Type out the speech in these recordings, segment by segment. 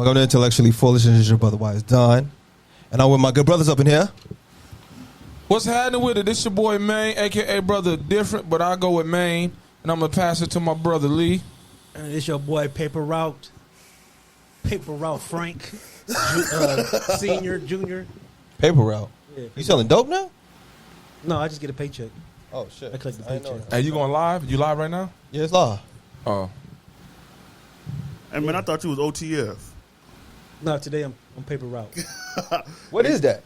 Welcome to Intellectually Foolishness. Is your brother Wise Don, and I'm with my good brothers up in here. What's happening with it? This your boy Maine, aka Brother Different, but I go with Maine, and I'm gonna pass it to my brother Lee. And it's your boy Paper Route Frank, senior, junior. Paper route. Yeah, You selling dope now? No, I just get a paycheck. Oh shit! I collect the I didn't know paycheck. that. Hey, you going live? You live right now? Yeah, it's live. Oh, Hey man, I thought you was OTF. No, today I'm Paper Route. What is that?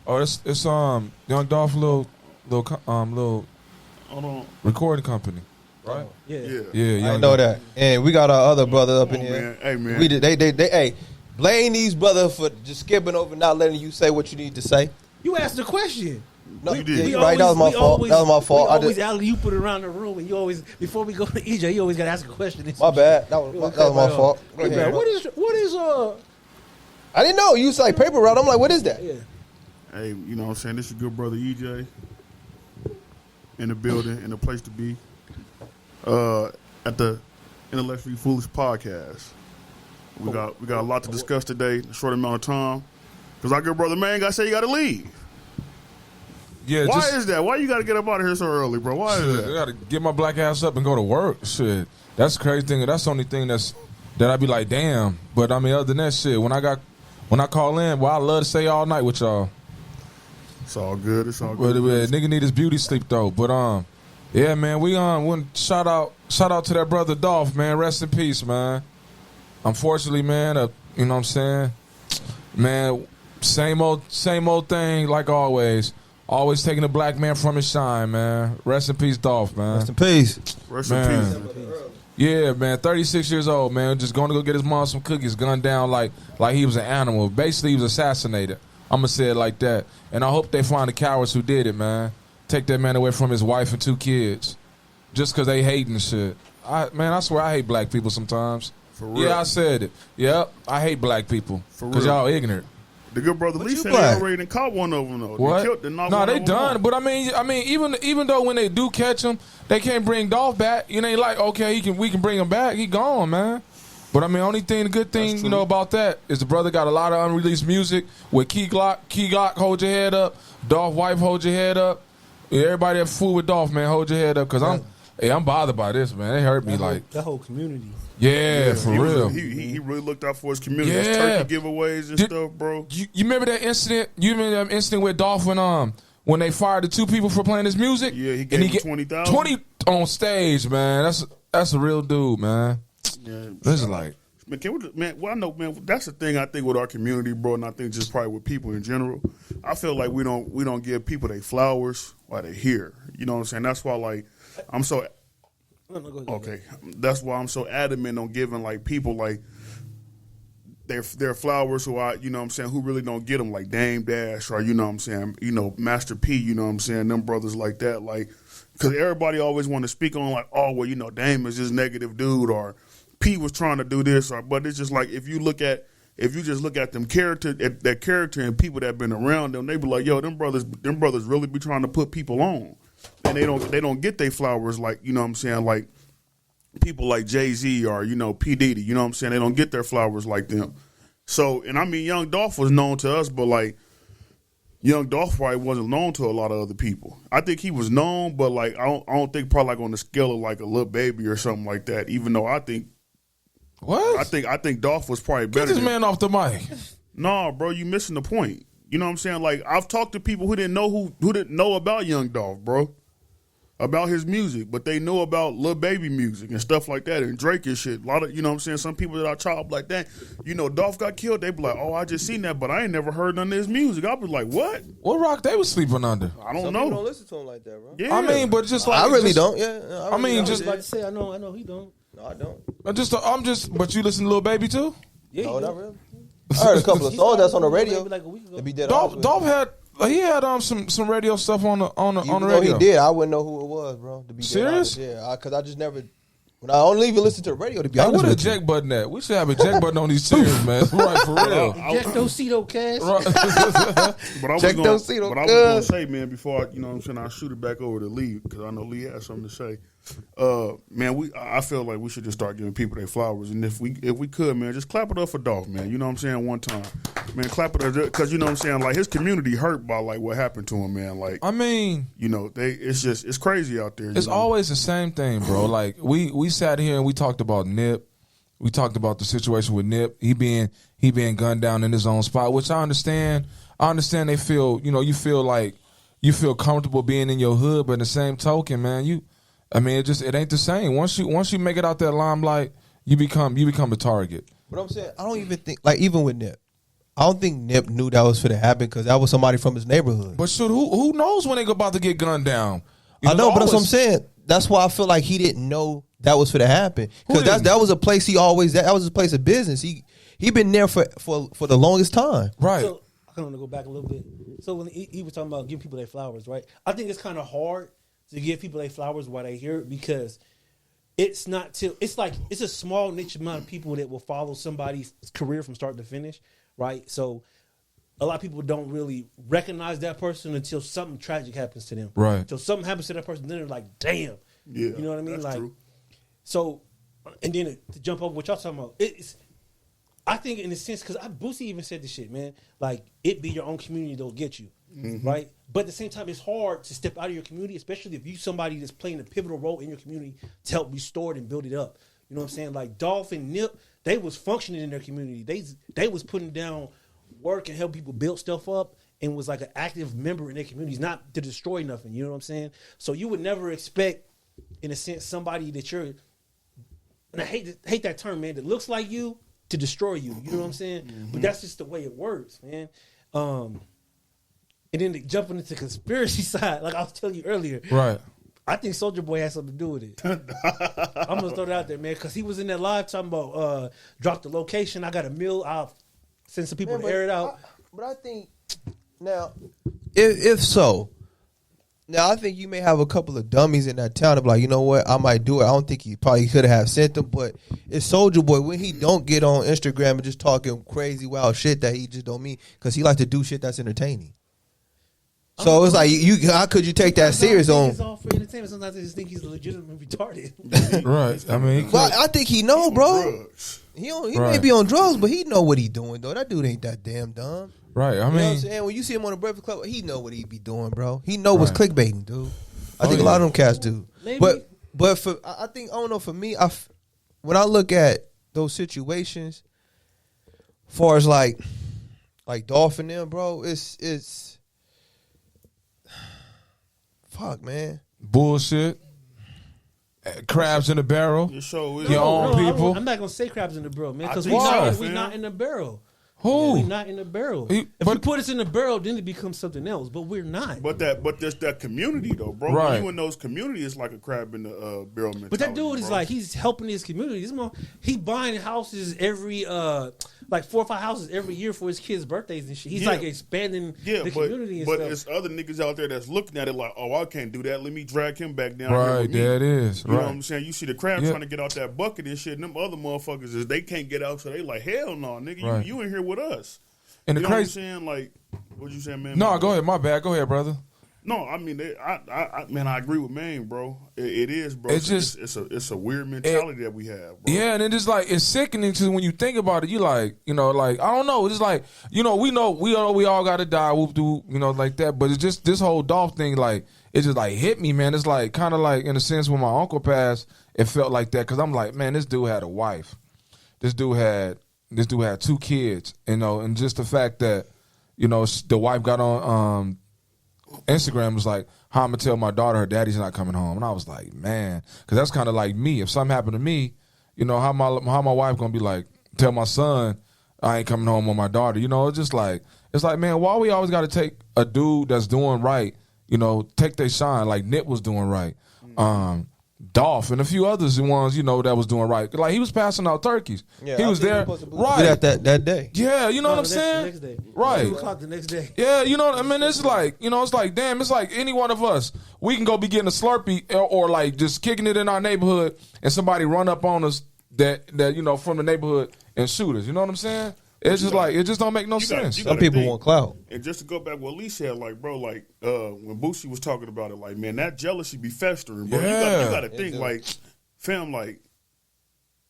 oh, it's Young Dolph little Hold on. recording company, right? Yeah. Yeah. Yeah, I Young didn't know that. And we got our other brother up Come in on, here. man. Hey man. We did. They. Hey, blame these brothers for just skipping over, not letting you say what you need to say. You asked the question. No, You did. yeah, We you're right. That was my fault. That was my fault. We I always just, alley you put it around the room, and you always before we go to EJ, you always got to ask a question. my bad. That was my fault. Go Hey, ahead, man, bro. what is I didn't know. You say paper route. I'm like, what is that? yeah. Hey, you know what I'm saying? This is your good brother EJ. In the building, in the place to be. At the Intellectually Foolish podcast. We got a lot to discuss today in a short amount of time. Because our good brother man gotta say you gotta leave. Yeah, Why just, is that? Why you gotta get up out of here so early, bro? Why is shit, I that? gotta get my black ass up and go to work. Shit, that's the crazy thing. That's the only thing that I be like, damn. But I mean, other than that shit, when I call in, well, I love to stay all night with y'all. It's all good. It's all But good. nigga need his beauty sleep though. But yeah, man, we shout out to that brother Dolph, man. Rest in peace, man. Unfortunately, man, you know what I'm saying, man. Same old thing like always. Always taking a black man from his shine, man. Rest in peace, Dolph, man. Rest in peace. Rest in Man. peace. Yeah, man, 36 years old, man. Just going to go get his mom some cookies, gunned down like he was an animal. Basically, he was assassinated. I'm going to say it like that. And I hope they find the cowards who did it, man. Take that man away from his wife and 2 kids. Just because they hating and shit. Man, I swear I hate black people sometimes. For real. Yeah, I said it. Yep, I hate black people. For Because real. y'all ignorant. The good brother Lee you said black? they already done caught one of them though. What? No, They done. But I mean, even though when they do catch him, they can't bring Dolph back. You know, like okay, we can bring him back. He gone, man. But I mean, the good thing you know about that is the brother got a lot of unreleased music with Key Glock, hold your head up. Dolph wife, hold your head up. Yeah, everybody that fool with Dolph, man, hold your head up, cause I'm bothered by this, man. It hurt me That whole community. yeah, for he real. He really looked out for his community. His Yeah. turkey giveaways and Did- stuff, bro. You remember that incident? You remember that incident with Dolph when they fired the 2 people for playing his music? Yeah, he gave him 20,000. 20 on stage, man. That's a real dude, man. Yeah, This is like, well, I know, man. That's the thing I think with our community, bro, and I think just probably with people in general. I feel like we don't give people their flowers while they're here. You know what I'm saying? That's why, like, I'm so No, go ahead. okay. That's why I'm so adamant on giving like people like their flowers who you know what I'm saying, who really don't get them, like Dame Dash or you know what I'm saying, you know, Master P. You know what I'm saying, them brothers like that, like, because everybody always want to speak on like, oh well, you know, Dame is this negative dude or P was trying to do this, but it's just like if you just look at that character and people that been around them, they be like, yo, them brothers really be trying to put people on, and they don't get their flowers like, you know what I'm saying, like people like Jay-Z or, you know, P. Diddy, you know what I'm saying, they don't get their flowers like them. So, and I mean, Young Dolph was known to us, but like Young Dolph probably wasn't known to a lot of other people. I think he was known, but like I don't think probably like on the scale of like a Lil Baby or something like that. Even though I think Dolph was probably better. get this man off the mic. Nah, bro, you missing the point. You know what I'm saying? Like I've talked to people who didn't know about Young Dolph, bro, about his music, but they know about Lil Baby music and stuff like that and Drake and shit. A lot of, you know what I'm saying, some people that I chop like that, you know, Dolph got killed, they be like, oh, I just seen that, but I ain't never heard none of his music. I was like, what? What rock they was sleeping under? I don't Some know. people don't listen to him like that, bro. Yeah. I mean, but just like I really just- don't. Yeah. I mean, I was just- about to say, I know he don't. No, I don't. But you listen to Lil Baby too? Yeah, No, he not don't. really. I heard a couple of He songs that's started on the maybe radio. like a week ago. They be dead honest with Dolph you. had some radio stuff on the Even radio. though he did, I wouldn't know who it was, bro. To be dead Serious? honest. Yeah, because I just never. When I don't even listen to the radio, to be Hey, honest what a with you. eject button at? We should have a eject button on these chairs, man. Right, for real. Ejectocito cast. But I was Check gonna those seat, but I was okay. gonna say, man, before I, you know what I'm saying, I shoot it back over to Lee because I know Lee has something to say. Man, I feel like we should just start giving people their flowers, and if we could, man, just clap it up for Dolph, man. You know what I'm saying? One time, man, clap it up because you know what I'm saying. Like his community hurt by like what happened to him, man. Like I mean, you know, it's crazy out there. It's always the same thing, bro. Like we sat here and we talked about Nip. We talked about the situation with Nip. He being gunned down in his own spot, which I understand. I understand they feel, you feel like you feel comfortable being in your hood, but in the same token, man, it ain't the same. Once you make it out that limelight, you become a target. But I'm saying I don't even think like even with Nip, I don't think Nip knew that was finna happen because that was somebody from his neighborhood. But shoot, who knows when they about to get gunned down? I know, but that's what I'm saying. That's why I feel like he didn't know that was finna happen because that was a place that was his place of business. He been there for the longest time. Right. So I kind of want to go back a little bit. So when he was talking about giving people their flowers, right? I think it's kind of hard to give people their flowers while they hear it because it's a small niche amount of people that will follow somebody's career from start to finish, right? So a lot of people don't really recognize that person until something tragic happens to them. Right. Until something happens to that person, then they're like, damn. Yeah, you know what I mean? That's like, true. So, and then to jump over what y'all talking about, I think in a sense, because Boosie even said this shit, man, like it be your own community that'll get you, right? But at the same time, it's hard to step out of your community, especially if you somebody that's playing a pivotal role in your community to help restore it and build it up. You know what I'm saying? Like Dolph and Nip, they was functioning in their community. They was putting down work and help people build stuff up and was like an active member in their communities, not to destroy nothing. You know what I'm saying? So you would never expect, in a sense, somebody that you're, and I hate that term, man, that looks like you to destroy you. You know what I'm saying? But that's just the way it works, man. And then jumping into conspiracy side, like I was telling you earlier, Right. I think Soulja Boy has something to do with it. I'm gonna throw it out there, man, because he was in that live talking about drop the location. I got a mill. I'll send some people to air it out. But I think now, if so. Now, I think you may have a couple of dummies in that town to be like, you know what, I might do it. I don't think he probably could have sent them, but it's Soulja Boy when he don't get on Instagram and just talking crazy, wild shit that he just don't mean because he like to do shit that's entertaining. So it's like, how could you take that serious on? It's all for entertainment. Sometimes I just think he's legitimately retarded. Right. I mean, Well, I think he know, bro. Drugs. He Right. may be on drugs, but he know what he doing, though. That dude ain't that damn dumb. right. I You know what I'm mean, saying? When you see him on the Breakfast Club, he know what he be doing, bro. He know what's Right. clickbaiting, dude. I Oh, think a yeah. lot of them cats do. Maybe. But for I think I don't know. For me, when I look at those situations, far as like Dolph and them, bro, it's fuck, man. bullshit. Crabs in the barrel. Your show is Your own people. I'm not gonna say crabs in the barrel, man, I because think so, we fam. not in the barrel. Who? We not in the barrel. He- If but- you put us in the barrel, then it becomes something else. But we're not. But there's that community though, bro. Right. When you in those communities, like a crab in the barrel mentality. But that dude is bro. like, he's helping his community. He buying houses every like 4 or 5 houses every year for his kids' birthdays and shit. He's Yeah. like expanding the community and but stuff. it's other niggas out there that's looking at it like, oh, I can't do that. Let me drag him back down. Right, here with me. there it is. You know what Right. I'm saying? You see the crab Yeah. trying to get out that bucket and shit, and them other motherfuckers is they can't get out, so they like, hell no, nigga, Right. you in here with us. And the You know what I'm crazy. saying? Like, what you saying, man? No, go ahead. My bad. Go ahead, brother. No, I mean, I agree with Maine, bro. It is, bro. It's just- it's a weird mentality that we have, bro. Yeah, and it just like it's sickening because when you think about it, you like, like I don't know. It's like, we all got to die, whoop doo, like that. But it's just this whole Dolph thing, like it just like hit me, man. It's like kind of like in a sense when my uncle passed, it felt like that because I'm like, man, this dude had a wife, this dude had 2 kids, and just the fact that the wife got on Instagram was like, how I'm gonna tell my daughter her daddy's not coming home, and I was like, man, because that's kind of like me. If something happened to me, how my wife gonna be like, tell my son I ain't coming home with my daughter? It's just like man, why we always got to take a dude that's doing right, take their shine like Nip was doing right, Dolph and a few others, the ones that was doing right. Like he was passing out turkeys. Yeah, he I was think there, supposed to right? that day. Yeah, you know what I'm The saying? next day. Right. 2 o'clock the next day. Yeah, you know what I mean? It's like, it's like, damn, it's like any one of us, we can go be getting a Slurpee or like just kicking it in our neighborhood and somebody run up on us that from the neighborhood and shoot us. You know what I'm saying? It's just like it just don't make no you gotta- sense. you Some gotta people think. want clout. And just to go back what Lee said, like, bro, like, when Boosie was talking about it, like, man, that jealousy be festering, bro. Yeah. You gotta think, like, fam, like,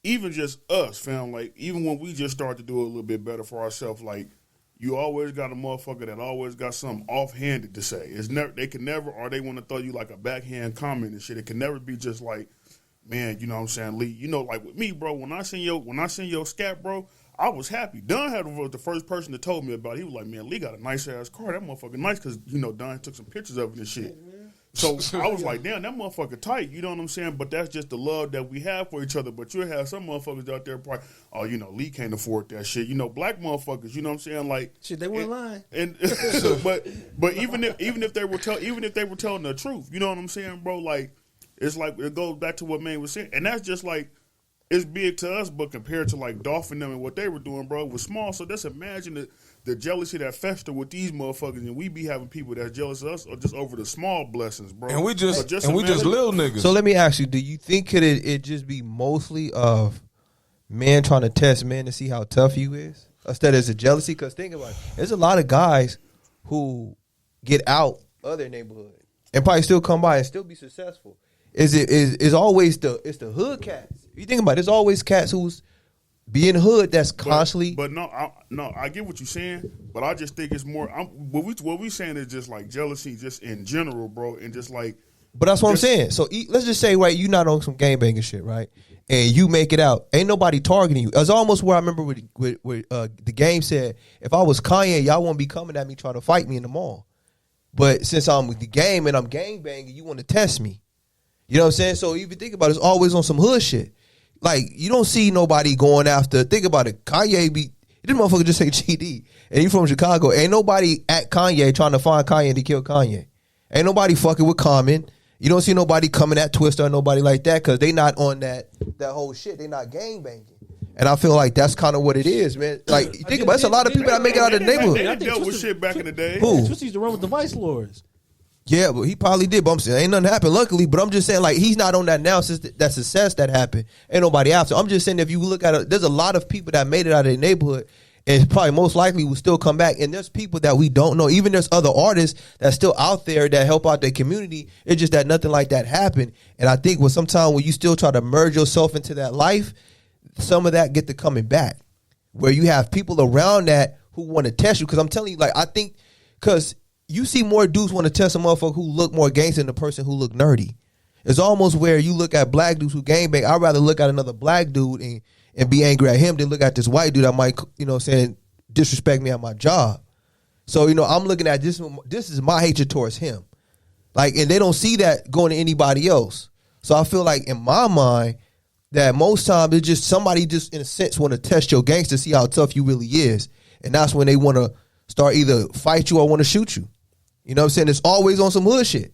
even just us, fam, like, even when we just start to do a little bit better for ourselves, like, you always got a motherfucker that always got something offhanded to say. It's never, they can never, or they want to throw you like a backhand comment and shit. It can never be just like, man, you know what I'm saying, Lee, you know, like with me, bro, when I seen your scat, bro, I was happy. Dunn was the first person that told me about it. He was like, man, Lee got a nice ass car. That motherfucker nice because, you know, Dunn took some pictures of it and shit. So I was like, damn, that motherfucker tight. You know what I'm saying? But that's just the love that we have for each other. But you'll have some motherfuckers out there probably, oh, you know, Lee can't afford that shit. You know, black motherfuckers, you know what I'm saying? Like, Shit, they weren't lying. And but even if they were telling the truth, you know what I'm saying, bro? Like, it's like it goes back to what Maine was saying. And that's just like, it's big to us, but compared to like Dolph and them and what they were doing, bro, it was small. So just imagine the jealousy that fester with these motherfuckers, and we be having people that's jealous of us or just over the small blessings, bro. And we just imagine- little niggas. So let me ask you: do you think it just be mostly of men trying to test men to see how tough you is, instead of a jealousy? Because think about it, there's a lot of guys who get out of their neighborhood and probably still come by and still be successful. Is always it's the hood cats. You think about it, there's always cats who's be in the hood that's constantly. But no, I get what you're saying, but I just think it's more. What we saying is just like jealousy, just in general, bro, and just like. But that's what I'm saying. So let's just say, right, you not on some gangbanging shit, right, and you make it out. Ain't nobody targeting you. It's almost where I remember with the game said, if I was Kanye, y'all won't be coming at me trying to fight me in the mall. But since I'm with the game and I'm gangbanging, you want to test me. You know what I'm saying? So if you think about it, it's always on some hood shit. Like, you don't see nobody going after, think about it, Kanye this motherfucker just say GD, and he from Chicago. Ain't nobody at Kanye trying to find Kanye to kill Kanye. Ain't nobody fucking with Common. You don't see nobody coming at Twista or nobody like that, because they not on that whole shit. They not gangbanging. And I feel like that's kind of what it is, man. Like, you think about it, it's a lot of people that make it out of the neighborhood. They dealt with shit back in the day. Who? Twista used to run with the Vice Lords. Yeah, but he probably did. But I'm saying ain't nothing happened, luckily. But I'm just saying, like, he's not on that now since that success that happened. Ain't nobody after. I'm just saying, if you look at it, there's a lot of people that made it out of their neighborhood, and probably most likely will still come back. And there's people that we don't know. Even there's other artists that's still out there that help out their community. It's just that nothing like that happened. And I think sometimes when you still try to merge yourself into that life, some of that get to coming back, where you have people around that who want to test you. Because I'm telling you, like, I think because you see more dudes want to test a motherfucker who look more gangster than the person who look nerdy. It's almost where you look at black dudes who gangbang. I'd rather look at another black dude and be angry at him than look at this white dude that might, you know, saying disrespect me at my job. So, you know, I'm looking at this. This is my hatred towards him. Like, and they don't see that going to anybody else. So I feel like in my mind that most times it's just somebody just in a sense want to test your gangster, see how tough you really is. And that's when they want to start either fight you or want to shoot you. You know what I'm saying? It's always on some hood shit.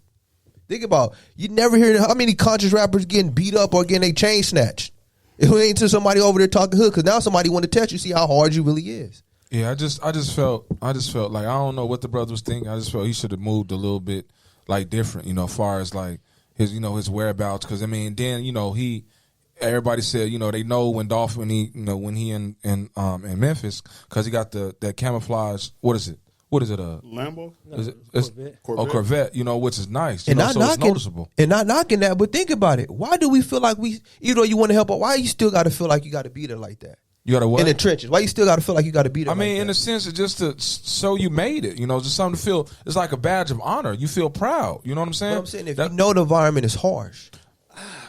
Think about, you never hear how many conscious rappers getting beat up or getting their chain snatched. It ain't to somebody over there talking hood, because now somebody want to test you, see how hard you really is. Yeah, I just felt like, I don't know what the brother was thinking. I just felt he should have moved a little bit like different, you know, as far as like his, you know, his whereabouts. Because I mean, then, you know, everybody said, you know, they know when Dolph, when he in Memphis, because he got that camouflage. What is it? Lambo? Corvette. Corvette. You know, which is nice. You And know, not so knocking, it's noticeable. and not knocking that, but think about it. Why do we feel like even though you want to help out, why you still got to feel like you got to be there like that? You got to what? In the trenches. Why you still got to feel like you got to be there? I mean, like in that? a sense, it's just to show you made it. You know, just something to feel. It's like a badge of honor. You feel proud. You know what I'm saying? But I'm saying, if you know the environment is harsh.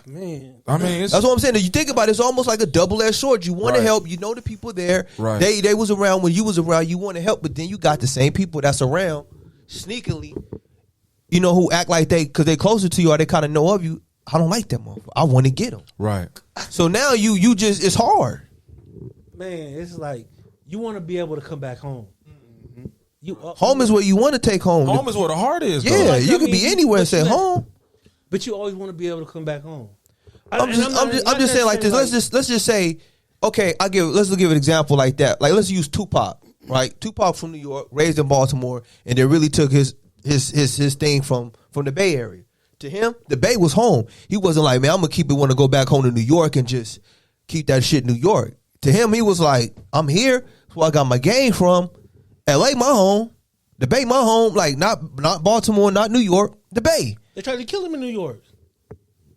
Man, I mean, That's what I'm saying. If you think about it, it's almost like a double-edged sword. You want to Right. help. You know the people there. Right. They was around when you was around. You want to help, but then you got the same people that's around sneakily, you know, who act like because they closer to you or they kind of know of you. I don't like them. I want to get them. right. So now you just, it's hard. man, it's like you want to be able to come back home. You Home is where you want to take home. Home is where the heart is. Yeah, though. Like, you I can be mean, anywhere and but you say let- home. but you always want to be able to come back home. I'm just saying like this. Let's just say, okay, let's give an example like that. Like, let's use Tupac, right? Tupac from New York, raised in Baltimore, and they really took his thing from the Bay Area. To him, the Bay was home. He wasn't like, man, I'm gonna want to go back home to New York and just keep that shit in New York. To him, he was like, I'm here. That's where I got my game from. LA, my home. The Bay, my home. Like, not Baltimore, not New York. The Bay. They tried to kill him in New York.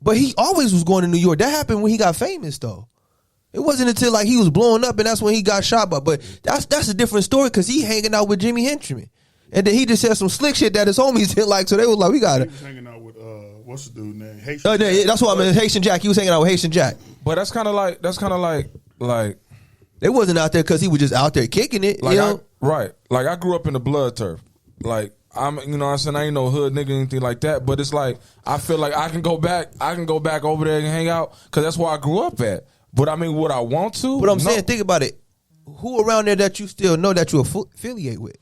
But he always was going to New York. That happened when he got famous, though. It wasn't until like he was blowing up, and that's when he got shot. But that's a different story because he hanging out with Jimmy Henchman, and then he just said some slick shit that his homies didn't like. So they was like, "We got it." He was hanging out with what's the dude name? Haitian That's what I mean. Haitian Jack. He was hanging out with Haitian Jack. But that's kind of like they wasn't out there because he was just out there kicking it. Like you know? Right. Like I grew up in the blood turf. Like I'm, you know what I'm saying, I ain't no hood nigga or anything like that. But it's like I feel like I can go back over there and hang out because that's where I grew up at. But I mean, would I want to? But I'm saying, think about it. Who around there that you still know that you affiliate with?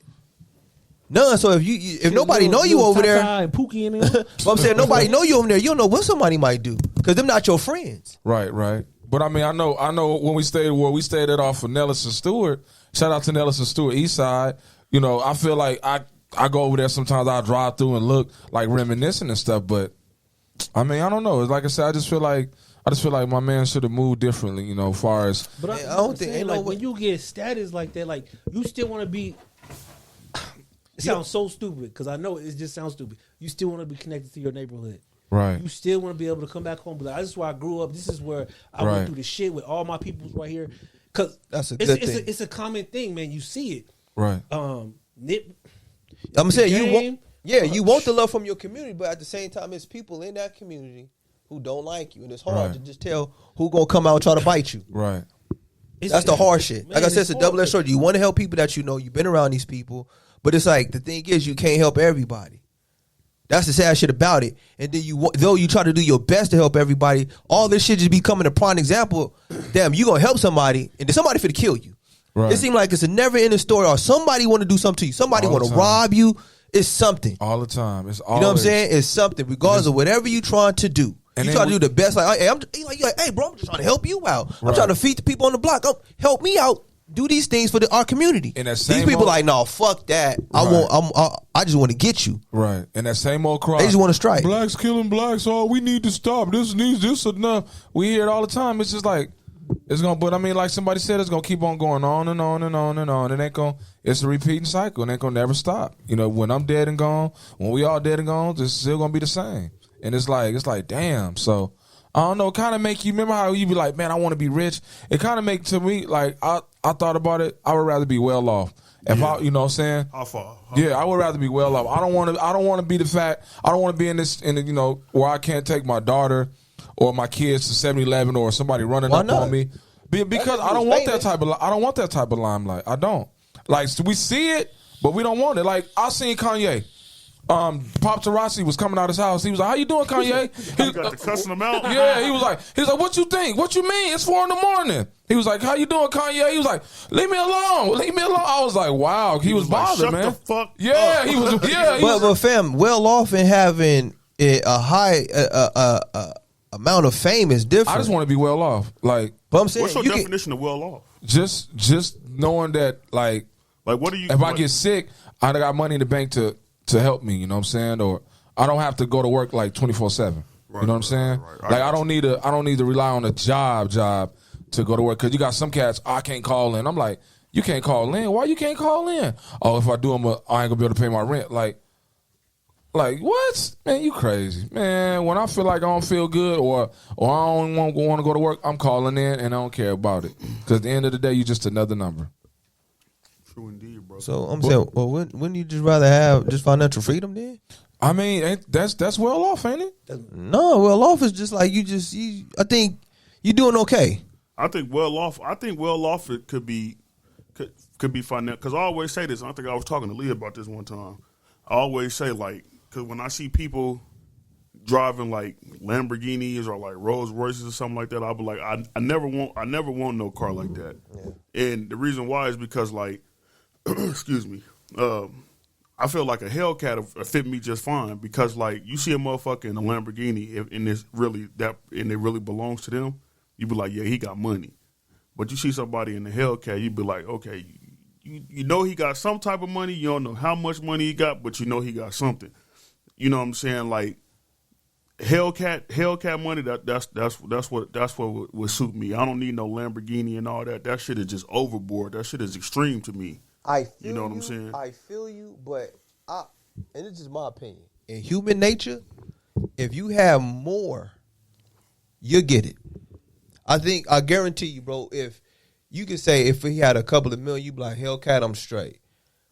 None. So if nobody know you over there, and Pookie in there. but I'm saying nobody know you over there, you don't know what somebody might do because them not your friends. Right. But I mean, I know when we stayed at off of Nellis and Stewart. Shout out to Nellis and Stewart East Side. You know, I feel like I go over there sometimes. I drive through and look like reminiscing and stuff. But I mean, I don't know. Like I said, I just feel like my man should have moved differently, you know, as far as. But I don't think like when you get status like that, like you still want to be. It sounds so stupid because I know it just sounds stupid. You still want to be connected to your neighborhood, right? You still want to be able to come back home. But like, this is where I grew up. This is where I went through the shit with all my peoples right here. Because that's a good thing. It's a common thing, man. You see it, right? I'm saying you want the love from your community, but at the same time, it's people in that community who don't like you, and it's hard to just tell who gonna come out and try to bite you. Right. That's the hard shit. Like I said, it's a double-edged sword. You want to help people that you know. You've been around these people, but it's like the thing is, you can't help everybody. That's the sad shit about it. And then though you try to do your best to help everybody, all this shit just becoming a prime example. Damn, you gonna help somebody, and then somebody finna kill you. Right. It seems like it's a never-ending story, or somebody want to do something to you. Somebody want to rob you. It's something. All the time. It's all. You know what I'm saying? It's something, regardless of whatever you trying to do. And you try to do the best. Like, hey, hey, bro, I'm just trying to help you out. I'm trying to feed the people on the block. Help me out. Do these things for our community. And these people like, no, fuck that. I just want to get you. Right. And that same old cry. They just want to strike. Blacks killing blacks. Oh, we need to stop. This enough. We hear it all the time. It's just like it's gonna. But I mean, like somebody said, it's gonna keep on going on and on and on and on. It ain't gonna. It's a repeating cycle. It ain't gonna never stop. You know, when I'm dead and gone, when we all dead and gone, it's still gonna be the same. And it's like, damn. So I don't know. It kind of make you remember how you be like, man, I want to be rich. It kind of make to me like I thought about it. I would rather be well off. If I, you know what I'm saying? I would rather be well off. I don't want to be the fact. I don't want to be in you know, where I can't take my daughter or my kids to 7-Eleven or somebody running up on me. Because I don't want that type of limelight. I don't. Like, so we see it, but we don't want it. Like, I seen Kanye. Pop Tarasi was coming out his house. He was like, "How you doing, Kanye?" He got to cussing him out. Yeah, he was like, "What you think? What you mean? It's 4 a.m." He was like, "How you doing, Kanye?" He was like, "Leave me alone. Leave me alone." I was like, "Wow." He was bothered, like, man. Shut the fuck yeah, up. he was. Yeah, but fam, well off and having a high amount of fame is different. I just want to be well off. Like, but I'm saying, what's your definition of well off? Just knowing that, like what do you? If I get sick, I got money in the bank to help me. You know what I'm saying? Or I don't have to go to work like 24/7. You know what I'm saying? Right. Like I don't need to rely on a job to go to work because you got some cats I can't call in. I'm like, you can't call in. Why you can't call in? Oh, if I do, I ain't gonna be able to pay my rent. Like what? Man, you crazy, man. When I feel like I don't feel good or I don't want to go to work, I'm calling in and I don't care about it because at the end of the day, you're just another number. True indeed, bro. So I'm saying, well, wouldn't you just rather have just financial freedom then? I mean, that's well off, ain't it? No, well off is just like I think you're doing okay. I think well off it could be financial. Because I always say this. I think I was talking to Lee about this one time. I always say like, because when I see people driving like Lamborghinis or like Rolls Royces or something like that, I'll be like, I never want no car like that. Yeah. And the reason why is because like, excuse me, I feel like a Hellcat will fit me just fine because like you see a motherfucker in a Lamborghini and it really belongs to them, you be like, yeah, he got money. But you see somebody in the Hellcat, you be like, okay, you know he got some type of money. You don't know how much money he got, but you know he got something. You know what I'm saying? Like, Hellcat money. That's what would suit me. I don't need no Lamborghini and all that. That shit is just overboard. That shit is extreme to me. I feel you know what I'm saying. I feel you, but and it's just my opinion. In human nature, if you have more, you'll get it. I guarantee you, bro. If you can say if he had a couple of million, you be like, Hellcat, I'm straight.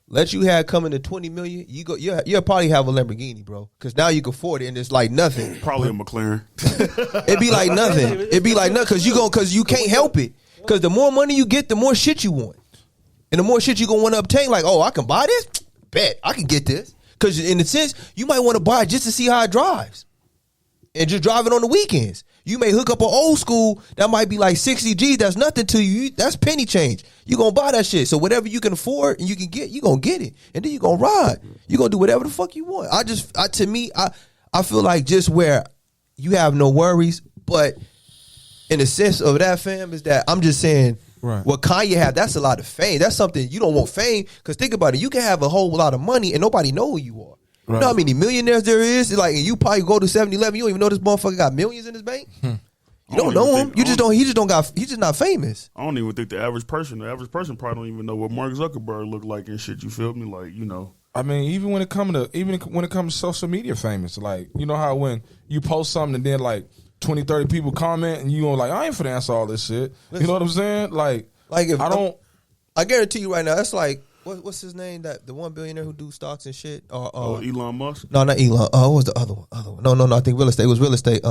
Let you have coming to 20 million, you'll probably have a Lamborghini, bro. Because now you can afford it and it's like nothing. Probably a McLaren. It'd be like nothing. It'd be like nothing because you can't help it. Because the more money you get, the more shit you want. And the more shit you going to want to obtain. Like, oh, I can buy this? Bet. I can get this. Because in a sense, you might want to buy it just to see how it drives. And just drive it on the weekends. You may hook up an old school that might be like 60 G's. That's nothing to you. That's penny change. You going to buy that shit. So whatever you can afford and you can get, you going to get it. And then you going to ride. You going to do whatever the fuck you want. To me, I feel like just where you have no worries. But in the sense of that, fam, is that I'm just saying what Kanye have, that's a lot of fame. That's something you don't want fame. Because think about it. You can have a whole lot of money and nobody know who you are. Right. You know how many millionaires there is? Like, you probably go to 7-Eleven, you don't even know this motherfucker got millions in his bank. You don't know him. He's just not famous. I don't even think the average person probably don't even know what Mark Zuckerberg look like and shit. You feel me? Like, you know. I mean, even when it comes to social media famous, like, you know how when you post something and then like 20, 30 people comment and you go like, I ain't finna answer all this shit. Listen, you know what I'm saying? Like if I guarantee you right now, it's like, what's his name? That the one billionaire who do stocks and shit? Elon Musk? No, not Elon. What was the other one? No. I think real estate. It was real estate.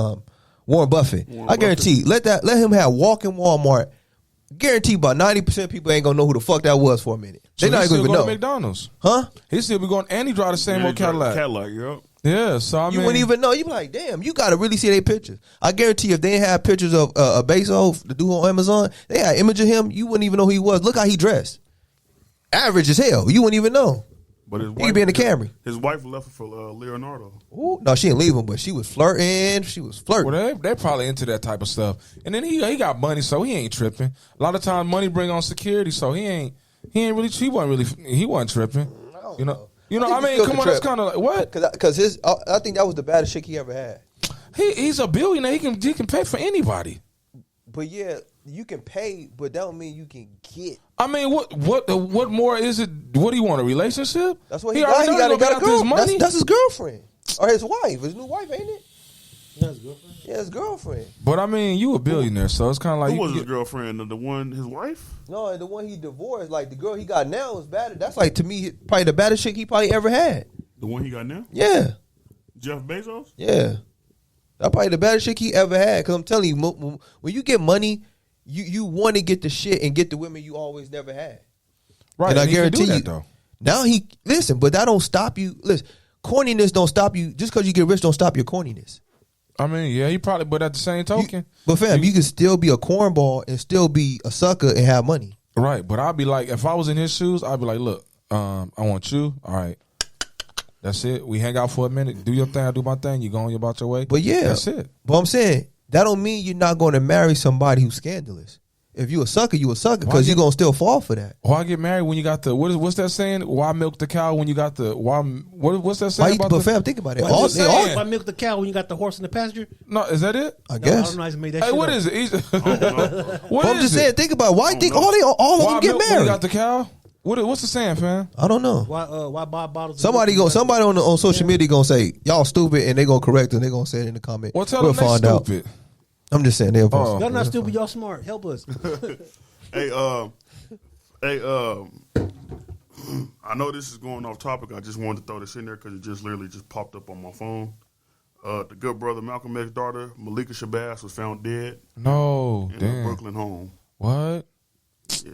Warren Buffett. I guarantee. Let him have walk in Walmart. Guarantee about 90% of people ain't gonna know who the fuck that was for a minute. They not even know. To McDonald's, huh? He still be going, and he drive the same old Cadillac. Yep. Yeah, so I mean, you wouldn't even know. You be like, damn, you gotta really see their pictures. I guarantee if they didn't have pictures of Bezos, the dude on Amazon, they had an image of him, you wouldn't even know who he was. Look how he dressed. Average as hell. You wouldn't even know. But his wife, he could be in the Camry. His wife left for Leonardo. Ooh, no, she didn't leave him, but she was flirting. Well, they probably into that type of stuff. And then he got money, so he ain't tripping. A lot of times, money bring on security, so he wasn't tripping. You know. I mean, come on, that's kind of like what? Because I think that was the baddest chick he ever had. He's a billionaire. He can pay for anybody. But yeah, you can pay, but that don't mean you can get. I mean, what more is it? What do you want, a relationship? That's what he got. He got a girlfriend. That's his girlfriend or his wife. His new wife, ain't it? Yeah, his girlfriend. Yeah, his girlfriend. But I mean, you a billionaire, so it's kind of like who was his girlfriend? The one, his wife? No, the one he divorced. Like the girl he got now is better. That's like to me probably the baddest chick he probably ever had. The one he got now? Yeah. Jeff Bezos? Yeah. That's probably the baddest chick he ever had. Because I'm telling you, when you get money, you want to get the shit and get the women you always never had. Right. And I guarantee you, though. Now but that don't stop you. Listen, corniness don't stop you. Just because you get rich don't stop your corniness. I mean, yeah, he probably, but at the same token. But fam, you can still be a cornball and still be a sucker and have money. Right. But I'd be like, if I was in his shoes, I'd be like, look, I want you. All right. That's it. We hang out for a minute. Do your thing. I do my thing. You go on about your way. But yeah. That's it. But I'm saying, that don't mean you're not going to marry somebody who's scandalous. If you a sucker, you a sucker because you're going to still fall for that. Why get married when you got the, what's that saying? Why milk the cow when you got the, what's that saying? But fam, think about it. Why milk the cow when you got the horse in the pasture? No, is that it? I guess. I don't know how he made that shit what up. Is it? I'm just saying, think about it. Why think all of them get married? When you got the cow? What's the saying, fam? I don't know. Why buy bottles? Somebody on social media gonna say y'all stupid, and they gonna correct it. And they gonna say it in the comment. Well, tell them they stupid. I'm just saying they'll post. Y'all not stupid. Y'all smart. Help us. Hey, I know this is going off topic. I just wanted to throw this in there because it just literally just popped up on my phone. The good brother Malcolm X's daughter, Malika Shabazz, was found dead. No, in her Brooklyn home. What? Yeah.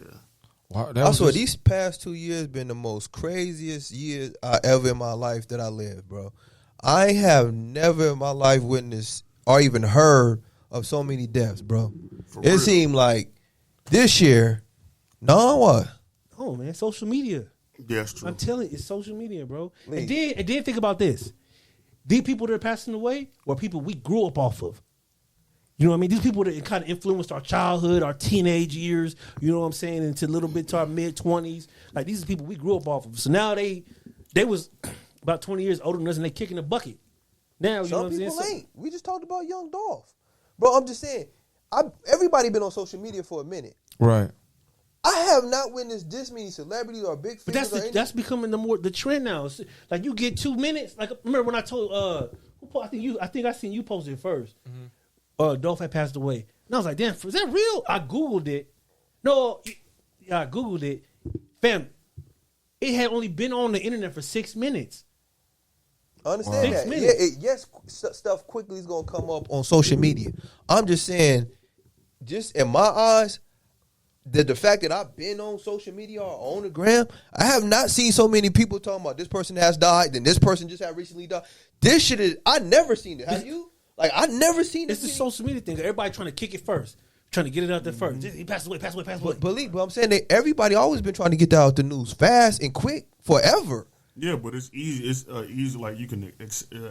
Wow, I swear these past 2 years been the most craziest years I ever in my life that I lived, bro. I have never in my life witnessed or even heard of so many deaths, bro. It seemed like this year, what? Oh man, social media. Yeah, it's true. I'm telling you, it's social media, bro. And then think about this. These people that are passing away were people we grew up off of. You know what I mean? These people that kind of influenced our childhood, our teenage years, you know what I'm saying, into a little bit to our mid-20s. Like, these are people we grew up off of. So now they was about 20 years older than us, and they kicking the bucket. Now, you know Some what I'm people saying? ain't. We just talked about young Dolph. Bro, I'm just saying, everybody been on social media for a minute. Right. I have not witnessed this many celebrities or big But figures. that's becoming the trend now. It's like you get 2 minutes. Like remember when I told I think I seen you post it first. Dolph had passed away, and I was like, damn, is that real? I googled it. No, I googled it. Fam, it had only been on the internet for 6 minutes. Understand that? 6 minutes. Yes, stuff quickly is gonna come up on social media. I'm just saying, just in my eyes, the fact that I've been on social media or on the gram, I have not seen so many people talking about this person has died, then this person just had recently died. This shit is, I never seen it. Have you? Like, I never seen it. It's the social media thing. Everybody trying to kick it first, trying to get it out there first. He passed away. But I'm saying that everybody always been trying to get that out the news fast and quick forever. Yeah, but it's easy. It's easy. Like you can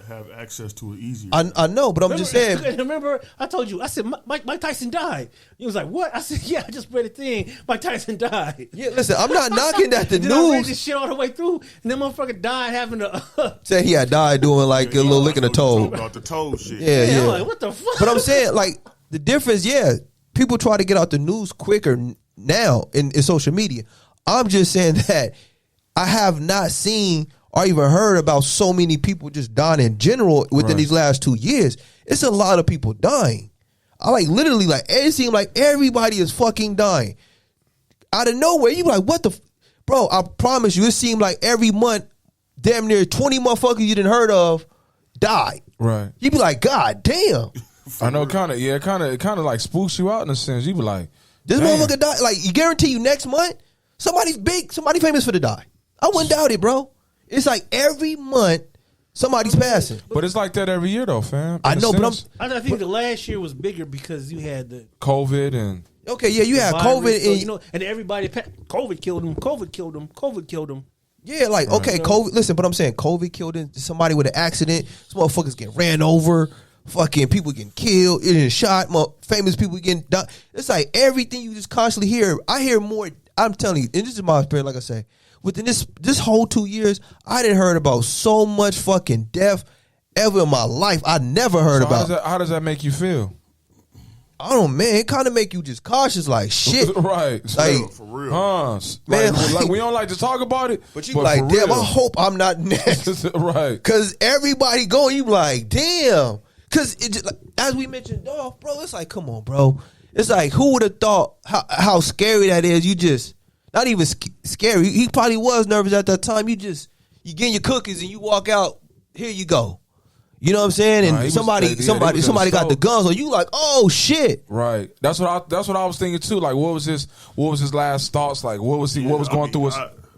have access to it easier. I know, but I'm just saying. Remember, I told you. I said Mike Tyson died. He was like, "What?" I said, "Yeah, I just read a thing. Mike Tyson died." Yeah, listen, I'm not knocking that the then I read news. this shit all the way through, and that motherfucker died having a. Said he had died doing like a little lick in the toe. About the toe shit. Yeah. I'm like, what the fuck? But I'm saying, like, the difference, people try to get out the news quicker now in social media. I'm just saying that I have not seen or even heard about so many people just dying in general within these last 2 years. It's a lot of people dying. I literally, it seems like everybody is fucking dying. Out of nowhere, you be like, what the... Bro, I promise you, it seemed like every month, damn near 20 motherfuckers you didn't heard of died. Right. You be like, God damn. I know, it kind of like spooks you out in a sense. You be like, This damn. motherfucker died. Like, you guarantee you next month, somebody's big, somebody famous for the die. I wouldn't doubt it, bro. It's like every month, somebody's passing. But it's like that every year, though, fam. I know, but I think the last year was bigger because you had the COVID and... Okay, yeah, you had virus, COVID. so, And, and everybody, COVID killed him. COVID killed him. yeah, okay, COVID. Listen, but I'm saying COVID killed somebody with an accident. Some motherfuckers getting ran over. Fucking people getting killed, getting shot. Famous people getting done. It's like everything you just constantly hear. I hear more. I'm telling you, and this is my experience, like I say. Within this whole 2 years, I didn't heard about so much fucking death ever in my life. I never heard about. How does that make you feel? I don't know, man. It kind of make you just cautious, like shit. Right. Like, for real. Man, like we don't like to talk about it. But you like, damn, I hope I'm not next. Right. Because everybody going, you like, damn. Because as we mentioned, Dolph, bro, it's like, come on, bro. It's like, who would have thought how scary that is? You just, not even scary. He probably was nervous at that time. You get your cookies and you walk out. Here you go. You know what I'm saying? And somebody got the guns on you. Like, oh shit. Right. That's what I was thinking too. Like, what was his last thoughts? Like, what was going through his?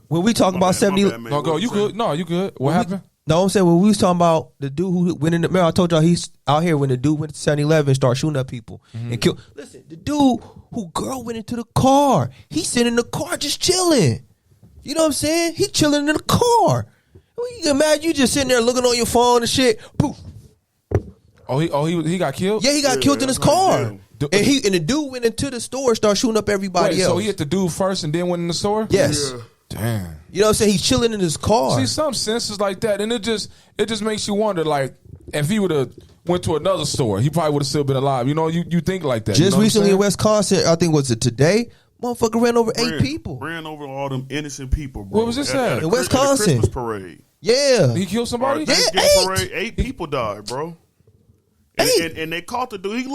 When we talk about 70, no, go. You good? No, you good. What happened? No, I'm saying when we was talking about the dude who went in the mirror, I told y'all he's out here when the dude went to 7-Eleven and started shooting up people and killed. Listen, the dude who girl went into the car, he's sitting in the car just chilling. You know what I'm saying? He chilling in the car. You can imagine you just sitting there looking on your phone and shit. Poof. He got killed? Yeah, he got killed in his car. And the dude went into the store and started shooting up everybody else. So he hit the dude first and then went in the store? Yes. Yeah. Damn. You know what I'm saying? He's chilling in his car. See, some senses like that, and it just makes you wonder, like, if he would have went to another store, he probably would have still been alive. You know, you think like that. Just you know recently in Wisconsin, I think was it today? Motherfucker ran over 8 people. Ran over all them innocent people, bro. Where was this at? In Wisconsin. Christmas parade. Yeah. He killed somebody? Yeah, Thanksgiving 8. parade, 8 people died, bro. And they caught the dude.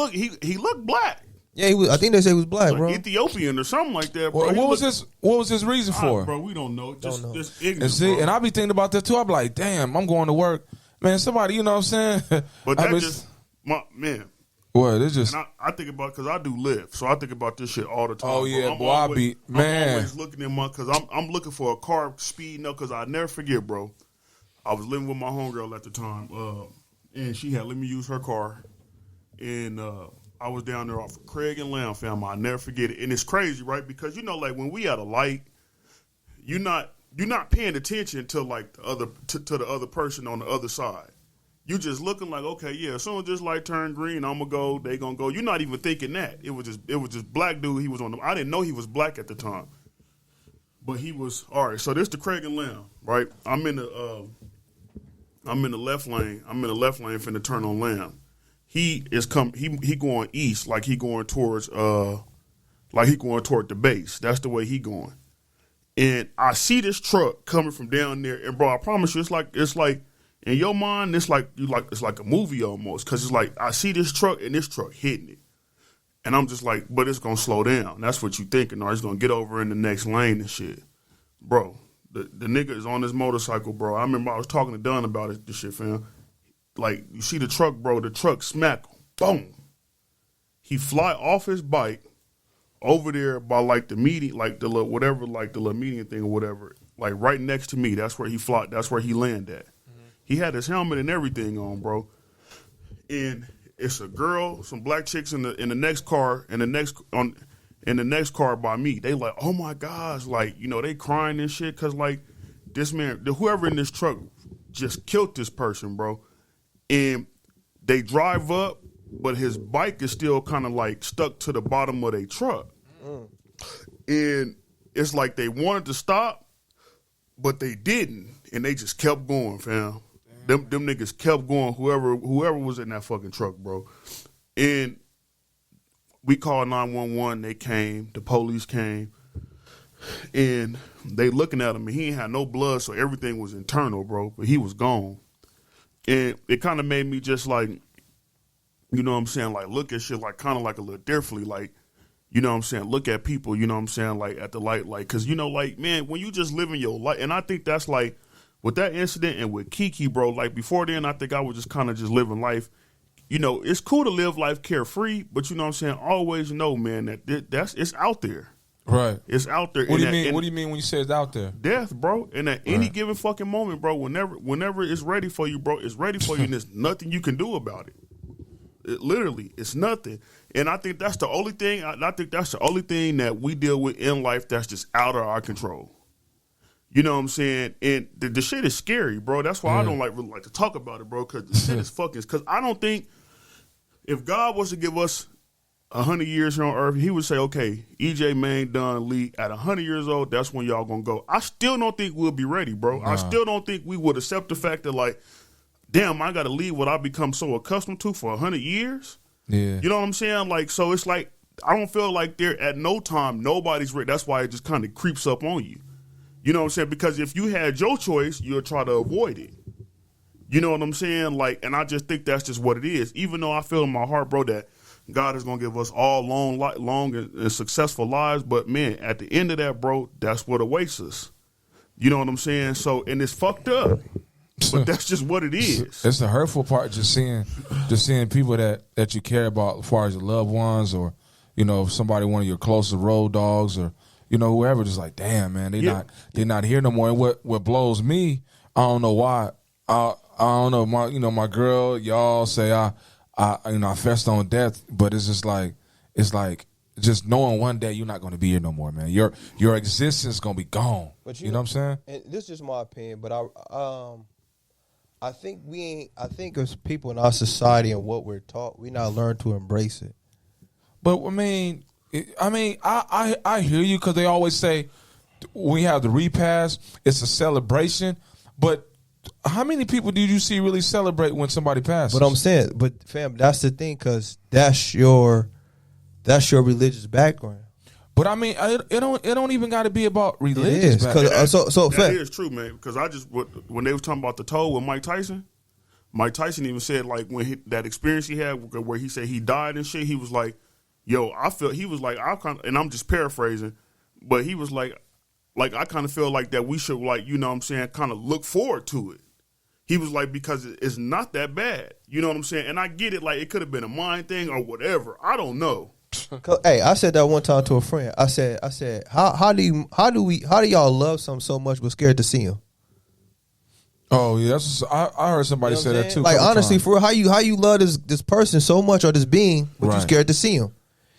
He looked black. Yeah, I think they say he was black, Like bro. Ethiopian or something like that, bro. What was his reason for? Bro, we don't know. Just ignorant, And see, bro. and I be thinking about that too. I be like, damn, I'm going to work. Man, somebody, you know what I'm saying? But that just, man. What? It's just. And I think about, because I do live, so I think about this shit all the time. Oh, yeah, I'm boy, I be, man. I'm always looking in because I'm looking for a car speeding up, because I never forget, bro. I was living with my homegirl at the time, and she had let me use her car, and I was down there off of Craig and Lamb, fam. I'll never forget it. And it's crazy, right? Because, you know, like, when we at a light, you're not paying attention to, like, to the other person on the other side. You just looking like, okay, yeah, as soon as this light turn green, I'm gonna go, they gonna go. You're not even thinking that. It was just black dude. He was on the, I didn't know he was black at the time. But he was, all right, so this the Craig and Lamb, right? I'm in the I'm in the left lane. Finna turn on Lamb. He going east, like he going towards toward the base. That's the way he going. And I see this truck coming from down there, and bro, I promise you, it's like in your mind, it's like a movie almost, because it's like I see this truck and this truck hitting it, and I'm just like, but it's gonna slow down. That's what you thinking, or it's gonna get over in the next lane and shit, bro. The nigga is on his motorcycle, bro. I remember I was talking to Dunn about it, this shit, fam. Like, you see the truck, bro, the truck smack him. Boom. He fly off his bike over there by, like, the median, like, the little, whatever, like, the little median thing or whatever. Like, right next to me. That's where he fly. That's where he landed at. Mm-hmm. He had his helmet and everything on, bro. And it's a girl, some black chicks in the next car, in the next car by me. They like, oh my gosh, like, you know, they crying and shit, cause like this man, whoever in this truck just killed this person, bro. And they drive up, but his bike is still kind of like stuck to the bottom of their truck. And it's like they wanted to stop, but they didn't, and they just kept going, fam. Them niggas kept going. Whoever was in that fucking truck, bro. And we called 911. They came. The police came, and they looking at him, and he ain't had no blood, so everything was internal, bro. But he was gone, and it kind of made me just like, you know what I'm saying, like look at shit like kind of like a little differently, like, you know what I'm saying, look at people, you know what I'm saying, like at the light, like, cause you know, like, man, when you just living your life, and I think that's like with that incident and with Kiki, bro. Like before then, I think I was just kind of just living life. You know, it's cool to live life carefree, but you know what I'm saying? Always know, man, that it's out there. Right. It's out there. What do you mean? What do you mean when you say it's out there? Death, bro. And at any given fucking moment, bro, whenever it's ready for you, bro, it's ready for you, and there's nothing you can do about it. Literally, it's nothing. And I think that's the only thing. I think that's the only thing that we deal with in life that's just out of our control. You know what I'm saying? And the shit is scary, bro. That's why I don't really like to talk about it, bro, because the shit is fucking. Because I don't think if God was to give us 100 years here on earth, he would say, okay, EJ, Maine, Dunn, Lee, at 100 years old, that's when y'all gonna go. I still don't think we'll be ready, bro. Nah. I still don't think we would accept the fact that, like, damn, I gotta leave what I become so accustomed to for 100 years. Yeah. You know what I'm saying? Like, so it's like, I don't feel like there at no time nobody's ready. That's why it just kind of creeps up on you. You know what I'm saying? Because if you had your choice, you'll try to avoid it. You know what I'm saying? Like, and I just think that's just what it is. Even though I feel in my heart, bro, that God is going to give us all long and successful lives. But, man, at the end of that, bro, that's what awaits us. You know what I'm saying? So, and it's fucked up. But that's just what it is. It's the hurtful part, just seeing people that you care about as far as your loved ones, or, you know, somebody, one of your closest road dogs, or, you know, whoever, just like, damn, man, they're not here no more. And what blows me, I don't know why. I don't know, my girl, y'all say I fessed on death, but it's just like, just knowing one day you're not going to be here no more, man. Your existence is going to be gone. But you know what I'm saying? And this is just my opinion, but I think as people in our society and what we're taught, we not learn to embrace it. But I hear you, because they always say we have the repast, it's a celebration, but how many people do you see really celebrate when somebody passes? But I'm saying, fam, that's the thing, because that's your religious background. But I mean, it don't even got to be about religious background. That is true, man. Because when they was talking about the toe with Mike Tyson even said, like, when that experience he had where he said he died and shit, he was like, yo, and I'm just paraphrasing, but he was like I kind of feel like that we should, like, you know what I'm saying, kind of look forward to it. He was like, because it's not that bad. You know what I'm saying? And I get it, like, it could have been a mind thing or whatever. I don't know. Hey, I said that one time to a friend. I said, how do y'all love something so much but scared to see him? Oh yeah, I heard somebody say that too. Like, honestly, for real, how you love this person so much or this being, but you scared to see him.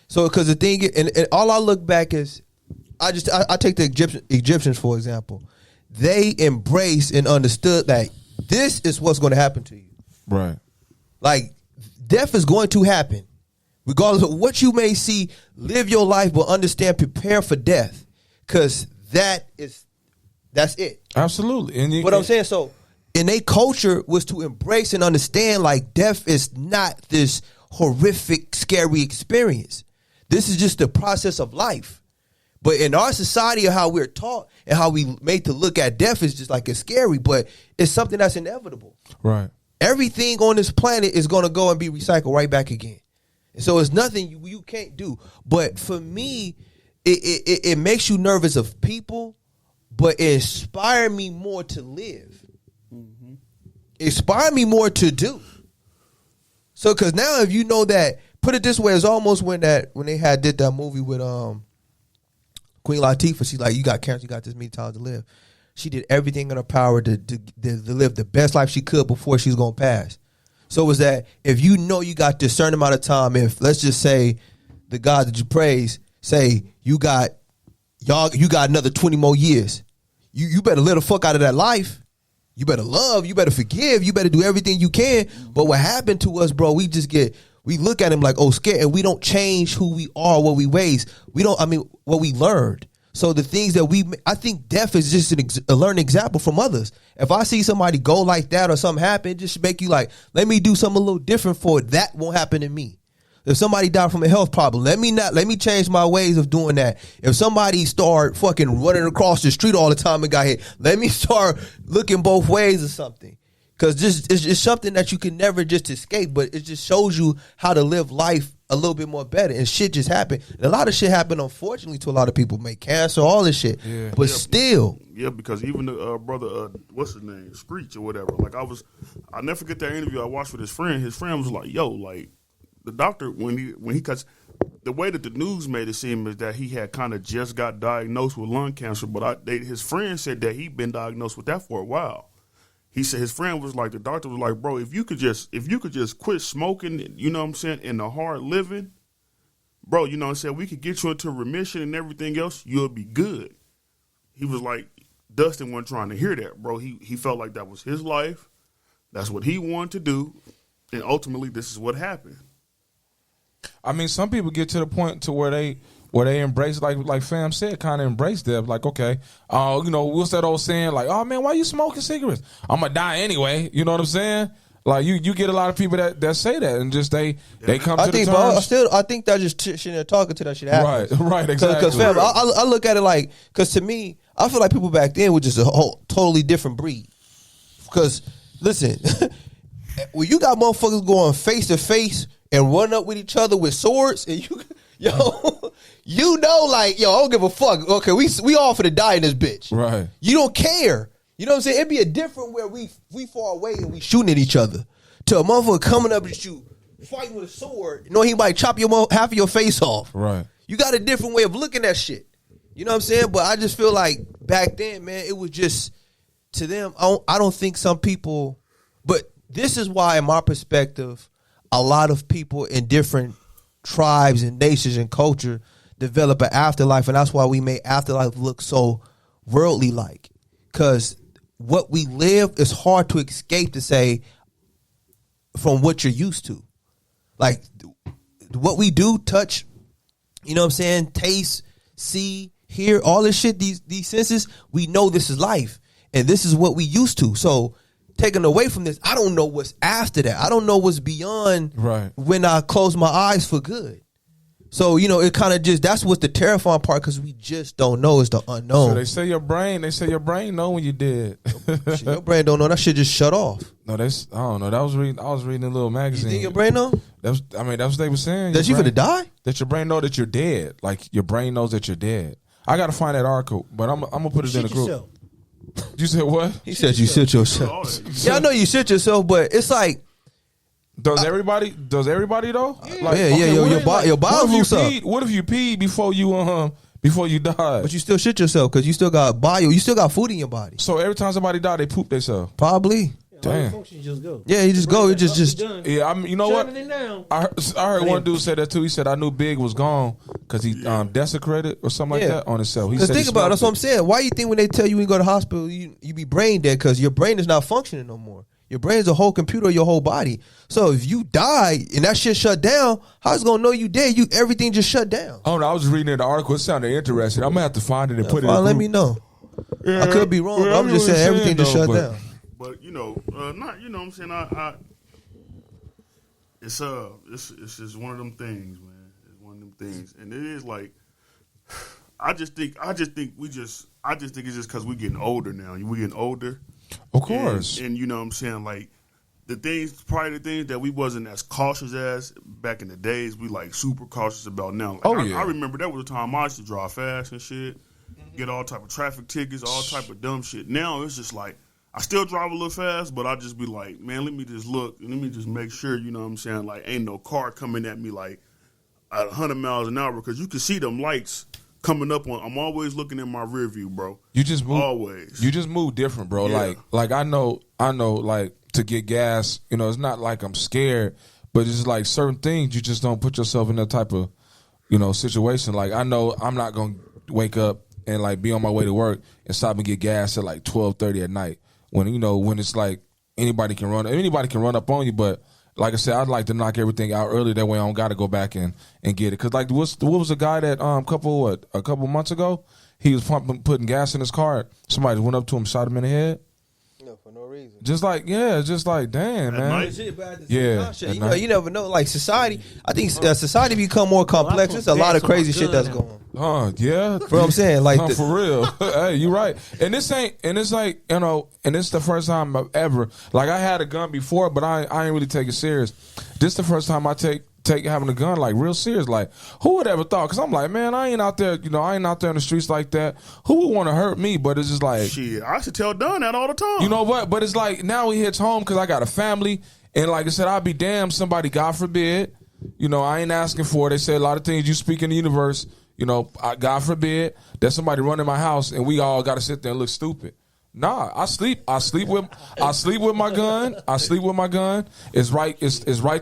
So, because the thing, and all I look back is, I take the Egyptians for example. They embraced and understood that this is what's going to happen to you. Right. Like, death is going to happen. Regardless of what you may see, live your life, but understand, prepare for death. Because that's it. Absolutely. But I'm saying, so and their culture was to embrace and understand like death is not this horrific, scary experience. This is just the process of life. But in our society, how we're taught and how we made to look at death is just like it's scary, but it's something that's inevitable. Right. Everything on this planet is going to go and be recycled right back again. And so it's nothing you can't do. But for me, it makes you nervous of people, but it inspired me more to live. Mm-hmm. Inspired me more to do. So, because now if you know that, put it this way, it's almost when they did that movie with Queen Latifah. She's like, you got cancer, you got this many times to live. She did everything in her power to live the best life she could before she's going to pass. So it was that if you know you got this certain amount of time, if let's just say the God that you praise, say you got another 20 more years, you better live the fuck out of that life. You better love, you better forgive, you better do everything you can. But what happened to us, bro, we look at him like, oh, scared, and we don't change who we are, what we raise. What we learned. So the things that I think death is just a learning example from others. If I see somebody go like that or something happen, it just make you like, let me do something a little different for it. That won't happen to me. If somebody died from a health problem, let me change my ways of doing that. If somebody start fucking running across the street all the time and got hit, let me start looking both ways or something. Because it's something that you can never just escape, but it just shows you how to live life a little bit more better. And shit just happened. And a lot of shit happened, unfortunately, to a lot of people. Make cancer, all this shit. Yeah. But still. Yeah, because even the brother, what's his name? Screech or whatever. Like, I'll never forget that interview I watched with his friend. His friend was like, yo, like, the doctor, when he cuts, the way that the news made it seem is that he had kind of just got diagnosed with lung cancer. But his friend said that he'd been diagnosed with that for a while. He said his friend was like, the doctor was like, bro, if you could just quit smoking, you know what I'm saying, and the hard living, bro, you know what I'm saying, we could get you into remission and everything else, you'll be good. He was like, Dustin wasn't trying to hear that, bro. He felt like that was his life. That's what he wanted to do. And ultimately, this is what happened. I mean, some people get to the point to where they embrace, like fam said, kind of embrace death. Like, okay, what's that old saying? Like, oh man, why you smoking cigarettes? I'm gonna die anyway. You know what I'm saying? Like, you get a lot of people that say that, and just they come to the terms. I think that just shit they're talking to that shit happen. Right, exactly. Because fam, I look at it like, because to me, I feel like people back then were just a whole totally different breed. Because listen, when you got motherfuckers going face to face and run up with each other with swords, and you like, I don't give a fuck. Okay, we all finna die in this bitch. Right. You don't care. You know what I'm saying? It'd be a different where we far away and we shooting at each other. To a motherfucker coming up at you, fighting with a sword, you know he might chop half of your face off. Right. You got a different way of looking at shit. You know what I'm saying? But I just feel like back then, man, it was just, to them, I don't think some people, but this is why, in my perspective, a lot of people in different tribes and nations and culture develop an afterlife, and that's why we make afterlife look so worldly like. Because what we live is hard to escape, to say, from what you're used to. Like, what we do, touch, you know what I'm saying, taste, see, hear, all this shit, these senses, we know this is life. And this is what we used to. So taken away from this, I don't know what's after that. I don't know what's beyond when I close my eyes for good. So, it kind of just, that's what's the terrifying part, because we just don't know. It's the unknown. So they say your brain know when you dead. Your brain don't know. That shit just shut off. No, I don't know. I was reading a little magazine. You think your brain know? That's what they were saying. That you finna die? That your brain know that you're dead. Like, your brain knows that you're dead. I got to find that article, but I'm going to put it in the group. Yourself. You said what? He said you shit yourself. Yeah, I know you shit yourself, but it's like, Does everybody though? Yeah, like, your bowels loose up. What if you peed before you died? But you still shit yourself because you still got you still got food in your body. So every time somebody died, they poop themselves. Probably. Damn. Functions just go. Yeah, you just go. It just. Yeah, you know what? I heard one dude say that too. He said I knew Big was gone because he desecrated or something like that on himself. Because think about it. That's what I'm saying. Why you think when they tell you when you go to the hospital you be brain dead? Because your brain is not functioning no more. Your brain is a whole computer of your whole body. So if you die and that shit shut down, how's it gonna know you dead? Everything just shut down. Oh no, I was reading the article. It sounded interesting. I'm gonna have to find it and put it in. Let me know. I could be wrong, but I'm just saying everything just shut down. But not what I'm saying. It's just one of them things, man. It's one of them things, and it is like I just think it's just because we're getting older now. We're getting older, of course, and you know what I'm saying, like. Probably the things that we wasn't as cautious as back in the days, we like super cautious about now. Like, I remember that was the time I used to drive fast and shit, get all type of traffic tickets, all type of dumb shit. Now it's just like, I still drive a little fast, but I just be like, man, let me just look and let me just make sure, you know what I'm saying, like ain't no car coming at me like at 100 miles an hour because you can see them lights coming up on. I'm always looking in my rear view, bro. You just move. Always. You just move different, bro. Yeah. Like I know, like to get gas, it's not like I'm scared, but it's like certain things you just don't put yourself in that type of, situation. Like I know I'm not gonna wake up and like be on my way to work and stop and get gas at like 12:30 at night when it's like anybody can run up on you, but. Like I said, I'd like to knock everything out early. That way I don't got to go back and get it. Because, like, what was the guy that a couple months ago, he was putting gas in his car. Somebody went up to him, shot him in the head. No, for no reason. Just like, damn, man. Yeah. You never know. Like, society, I think society become more complex. There's a lot of crazy shit that's going on. Yeah. You know what I'm saying? Like, for real. Hey, you right. And it's like, and it's the first time I've ever, like I had a gun before, but I ain't really take it serious. This the first time I take having a gun like real serious. Like, who would ever thought? Because I'm like, man, I ain't out there in the streets like that. Who would want to hurt me? But it's just like, shit, I should tell Don that all the time. You know what? But it's like, now he hits home because I got a family. And like I said, I'd be damned somebody, God forbid, I ain't asking for it. They say a lot of things you speak in the universe. God forbid that somebody run in my house and we all got to sit there and look stupid. Nah, I sleep with my gun. I sleep with my gun. It's right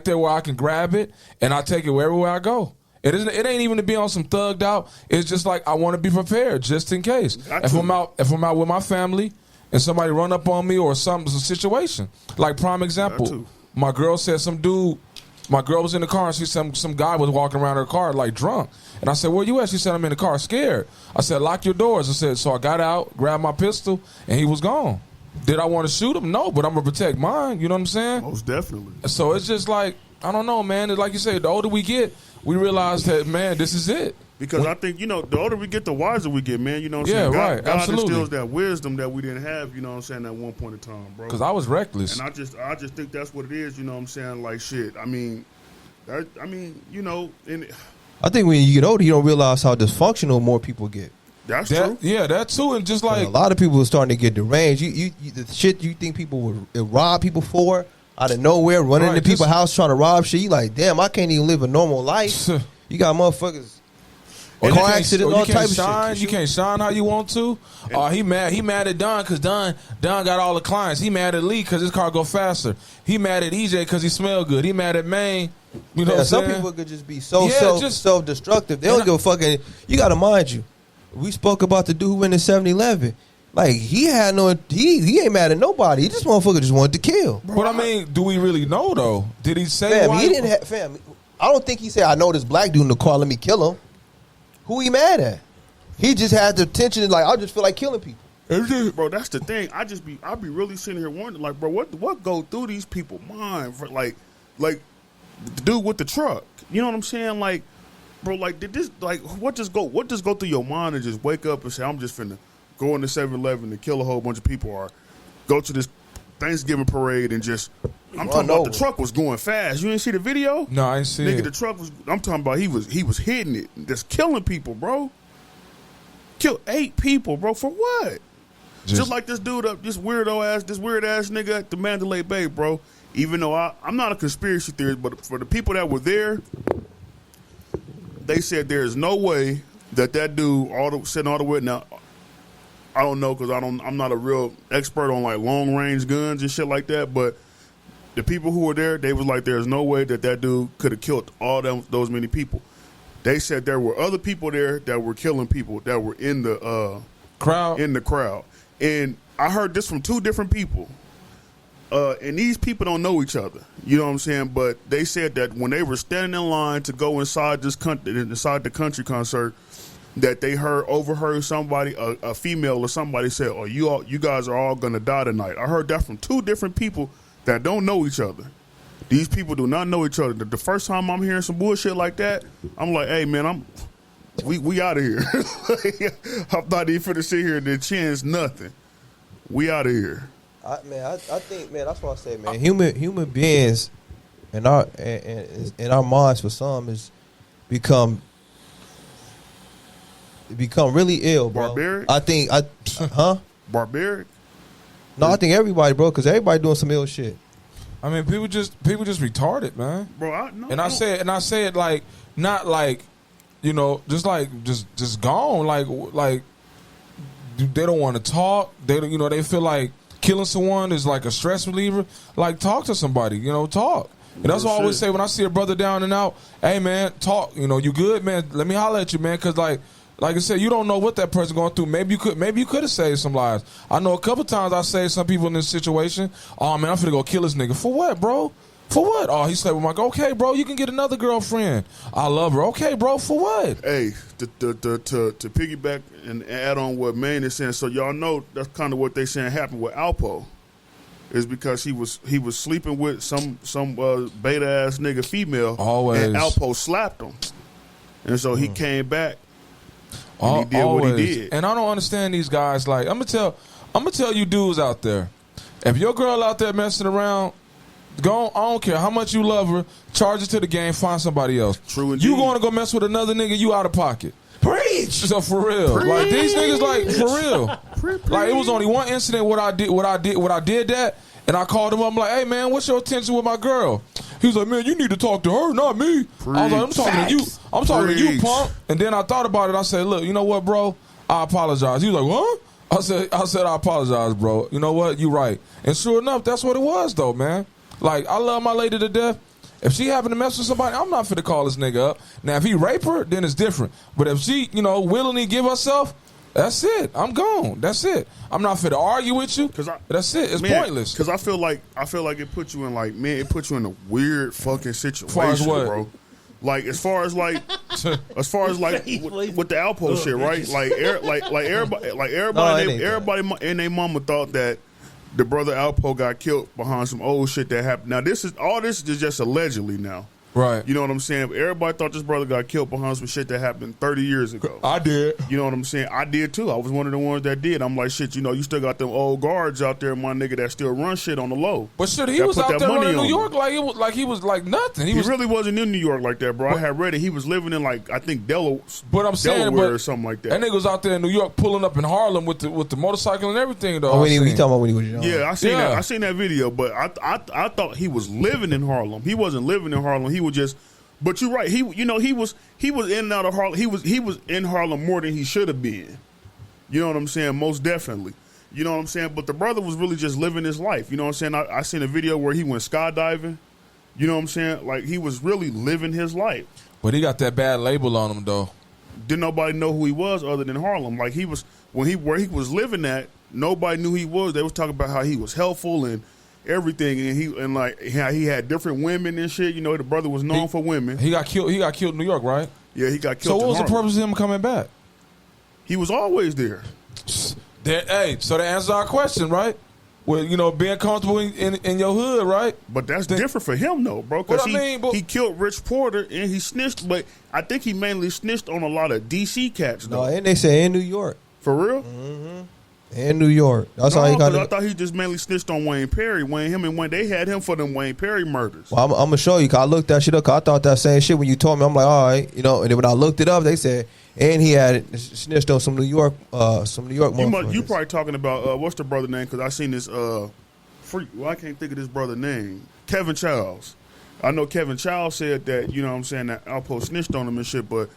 there where I can grab it and I take it wherever I go. It ain't even to be on some thugged out. It's just like I want to be prepared just in case. If I'm out with my family and somebody run up on me or some situation. Like prime example, my girl said my girl was in the car and she said some guy was walking around her car like drunk. And I said, where you at? She said, I'm in the car scared. I said, lock your doors. I said, so I got out, grabbed my pistol, and he was gone. Did I want to shoot him? No, but I'm going to protect mine. You know what I'm saying? Most definitely. So it's just like, I don't know, man. Like you said, the older we get, we realize that, man, this is it. Because I think, the older we get, the wiser we get, man. You know what I'm saying? Right. God Absolutely. instills that wisdom that we didn't have, you know what I'm saying, at one point in time, bro. Because I was reckless. And I just think that's what it is, you know what I'm saying? Like, shit. I mean, and I think when you get older, you don't realize how dysfunctional more people get. That's true. Yeah, that too. And just like a lot of people are starting to get deranged. You the shit you think people would rob people for out of nowhere, running into people's house trying to rob shit. You like, damn, I can't even live a normal life. You got motherfuckers. Car accident, all type of shit. You can't shine how you want to. He mad at Don because Don got all the clients. He mad at Lee because his car go faster. He mad at EJ because he smell good. He mad at Maine. You know what I'm some saying? people could just be self-destructive. They don't give a fucking. You got to mind you. We spoke about the dude who went in 7-Eleven. Like he ain't mad at nobody. This motherfucker just wanted to kill. But I mean, do we really know though? Did he say? Fam, he didn't have. Fam, I don't think he said, "I know this black dude in the car. Let me kill him." Who he mad at? He just had the tension and like, I just feel like killing people. Bro, that's the thing. I be really sitting here wondering, like, bro, what go through these people's mind for, like the dude with the truck. You know what I'm saying? Like, bro, like, what just go through your mind and just wake up and say, I'm just finna go into 7-Eleven and kill a whole bunch of people, or go to this Thanksgiving parade and just. I'm talking about the truck was going fast. You didn't see the video? No, I didn't see it. The truck was. I'm talking about he was hitting it, just killing people, bro. Killed 8 people, bro. For what? Just like this dude this weird ass nigga at the Mandalay Bay, bro. Even though I'm not a conspiracy theorist, but for the people that were there, they said there is no way that dude sitting all the way now. I don't know because I'm not a real expert on like long range guns and shit like that, but. The people who were there, they was like, there's no way that dude could have killed all those many people. They said there were other people there that were killing people that were in the crowd. And I heard this from 2 different people. And these people don't know each other. You know what I'm saying? But they said that when they were standing in line to go inside the country concert, that they overheard somebody, a female or somebody said, "Oh, you guys are all gonna die tonight." I heard that from 2 different people that don't know each other. These people do not know each other. The first time I'm hearing some bullshit like that, I'm like, "Hey, man, we out of here." I'm not even finna sit here and then chance nothing. We out of here. I think, man, that's what I say, man. Human beings, in our minds, for some, is become really ill, bro. Barbaric? I think, Barbaric? No, I think everybody, bro, because everybody doing some ill shit. I mean, people just retarded, man. Bro, I say it like, not like, just gone. Like they don't want to talk. They don't, they feel like killing someone is like a stress reliever. Like, talk to somebody, talk. And that's what I always say when I see a brother down and out. Hey, man, talk. You good, man? Let me holler at you, man, because like I said, you don't know what that person going through. Maybe you could have saved some lives. I know a couple times I saved some people in this situation. Oh, man, I'm finna go kill this nigga. For what, bro? For what? Oh, he slept with my girl. Okay, bro, you can get another girlfriend. I love her. Okay, bro, for what? Hey, to piggyback and add on what Maine is saying, so y'all know that's kind of what they saying happened with Alpo. Is because he was sleeping with some beta ass nigga female. Always. And Alpo slapped him. And so he came back. And he did always. what he did. And I don't understand these guys. Like, I'm gonna tell you dudes out there, if your girl out there messing around, go on, I don't care how much you love her, charge it to the game, find somebody else. True indeed. You going to go mess with another nigga, you out of pocket. Preach. So for real. Preach. Like, these niggas, like, for real. Preach. Like, it was only one incident what I did that, and I called him up. I'm like, hey, man, what's your intention with my girl? He was like, man, you need to talk to her, not me. Preach. I was like, I'm talking to you. I'm talking to you, Preach. punk. And then I thought about it. I said, look, you know what, bro? I apologize. He was like, what? I said, I apologize, bro. You know what? You right. And sure enough, that's what it was, though, man. Like, I love my lady to death. If she happen to mess with somebody, I'm not finna call this nigga up. Now, if he rape her, then it's different. But if she, willingly give herself, that's it. I'm gone. That's it. I'm not finna argue with you. That's it. It's pointless. Because I feel like it puts you in it puts you in a weird fucking situation, Far as what? bro. Like as far as with the Alpo shit, right? Everybody and their mama thought that the brother Alpo got killed behind some old shit that happened. Now this is just allegedly now. Right. You know what I'm saying? Everybody thought this brother got killed behind some shit that happened 30 years ago. I did. You know what I'm saying? I did too. I was one of the ones that did. I'm like, shit, you still got them old guards out there, my nigga, that still run shit on the low. But shit, he was out there running New York like he was like nothing. He really wasn't in New York like that, bro. I had read it. He was living in I think Delaware or something like that. That nigga was out there in New York pulling up in Harlem with the motorcycle and everything, though. Oh, he talking about when he was young. Yeah, I seen that video, but I thought he was living in Harlem. He wasn't living in Harlem. He was just. But you're right. He was in and out of Harlem. He was in Harlem more than he should have been. You know what I'm saying? Most definitely. You know what I'm saying? But the brother was really just living his life. You know what I'm saying? I seen a video where he went skydiving. You know what I'm saying? Like, he was really living his life. But he got that bad label on him, though. Didn't nobody know who he was other than Harlem. Like, where he was living at, nobody knew who he was. They was talking about how he was helpful and everything, and how he had different women and shit. The brother was known for women. He got killed in New York, right? Yeah, he got killed. So what was the purpose of him coming back? He was always there. Hey, so that answers our question, right? Well, being comfortable in your hood, right? But that's different for him, though, bro. Because he killed Rich Porter and he snitched, but I think he mainly snitched on a lot of DC cats, though. No, and they say in New York. For real? Mm-hmm. In New York. That's how he got it. I thought he just mainly snitched on Wayne Perry. They had him for them Wayne Perry murders. Well, I'm going to show you, because I looked that shit up, because I thought that same shit when you told me. I'm like, all right. And then when I looked it up, they said, and he had snitched on some New York motherfuckers. You probably talking about, what's the brother name? Because I seen this freak. Well, I can't think of this brother name. Kevin Childs. I know Kevin Childs said that, you know what I'm saying, that Alpo snitched on him and shit, but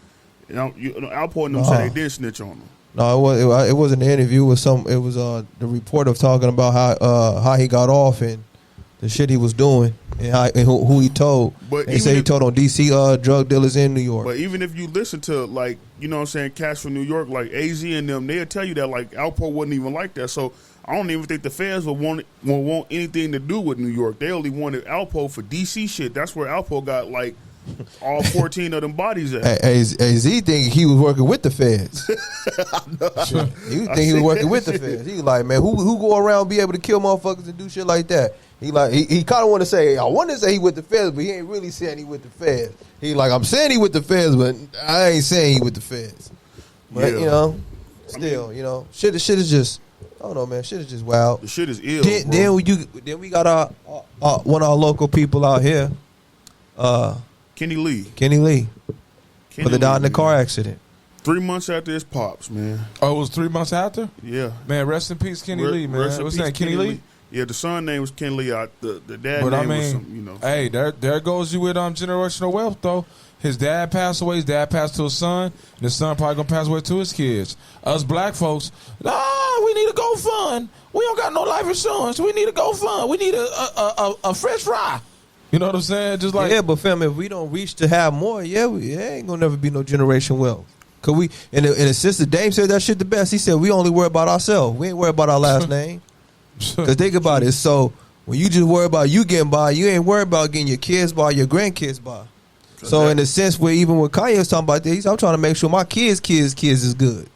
Alpo and them said they didn't snitch on him. No, it wasn't an interview with it was the reporter talking about how he got off and the shit he was doing and who he told. But they say he told on DC drug dealers in New York. But even if you listen to cats from New York like AZ and them, they'll tell you that Alpo wasn't even like that. So I don't even think the feds would want anything to do with New York. They only wanted Alpo for DC shit. That's where Alpo got all 14 of them bodies at? Z think he was working with the feds. He think he was working with the feds. He was like, man, who go around be able to kill motherfuckers and do shit like that? He kind of want to say, I want to say he with the feds, but he ain't really saying he with the feds. He like, I'm saying he with the feds, but I ain't saying he with the feds. But you know, still, shit is just, I don't know, man. Shit is just wild. The shit is ill. Then we got our one of our local people out here, Kenny Lee. For the died in the car accident. 3 months after his pops, man. Oh, it was 3 months after? Yeah. Man, rest in peace, Kenny Lee, man. What's his name, Kenny Lee? Yeah, the son name was Kenny Lee. The dad but name was some, Hey, there goes you with generational wealth, though. His dad passed away. His dad passed to his son. And his son probably going to pass away to his kids. Us black folks, we need to go fund. We don't got no life insurance. We need to go fund. We need a fresh fry. You know what I'm saying? Just like but fam, if we don't reach to have more, it ain't gonna never be no generation wealth. Cause we, in a sense, the Dame said that shit the best. He said we only worry about ourselves. We ain't worry about our last name. Cause think about it. So when you just worry about you getting by, you ain't worried about getting your kids by, your grandkids by. So in a sense, where even when Kanye was talking about this, I'm trying to make sure my kids is good.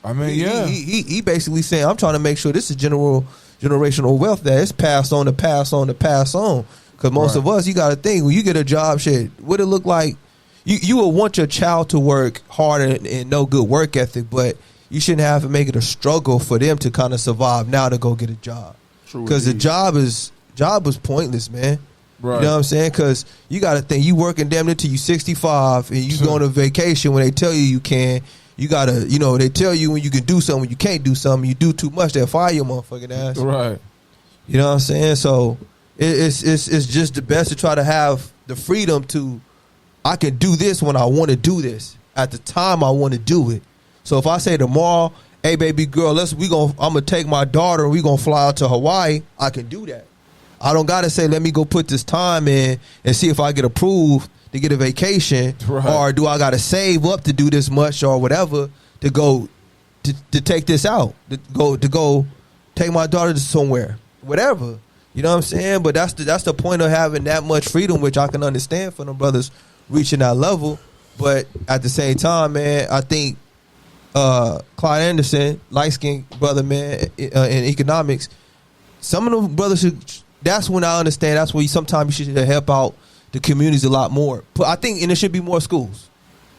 I mean, he basically saying I'm trying to make sure this is generational wealth that is passed on to pass on to pass on. Because most of us, you got to think, when you get a job, shit, what it look like, you will want your child to work hard and no good work ethic, but you shouldn't have to make it a struggle for them to kind of survive now to go get a job. Because the job was pointless, man. Right. You know what I'm saying? Because you got to think, you working damn near till you 65 and you going on vacation when they tell you can. You got to, they tell you when you can do something, when you can't do something. You do too much, they'll fire your motherfucking ass. Right. You know what I'm saying? So it's just the best to try to have the freedom to, I can do this when I want to do this at the time I want to do it. So if I say tomorrow, hey baby girl, I'm gonna take my daughter and we gonna fly out to Hawaii, I can do that. I don't gotta say let me go put this time in and see if I get approved to get a vacation, or do I gotta save up to do this much or whatever to go to take this out, to go take my daughter to somewhere, whatever. You know what I'm saying? But that's the point of having that much freedom, which I can understand for them brothers reaching that level. But at the same time, man, I think Clyde Anderson, light-skinned brother, man, in economics, some of them brothers should, that's when I understand, that's where sometimes you should help out the communities a lot more. But I think, and there should be more schools,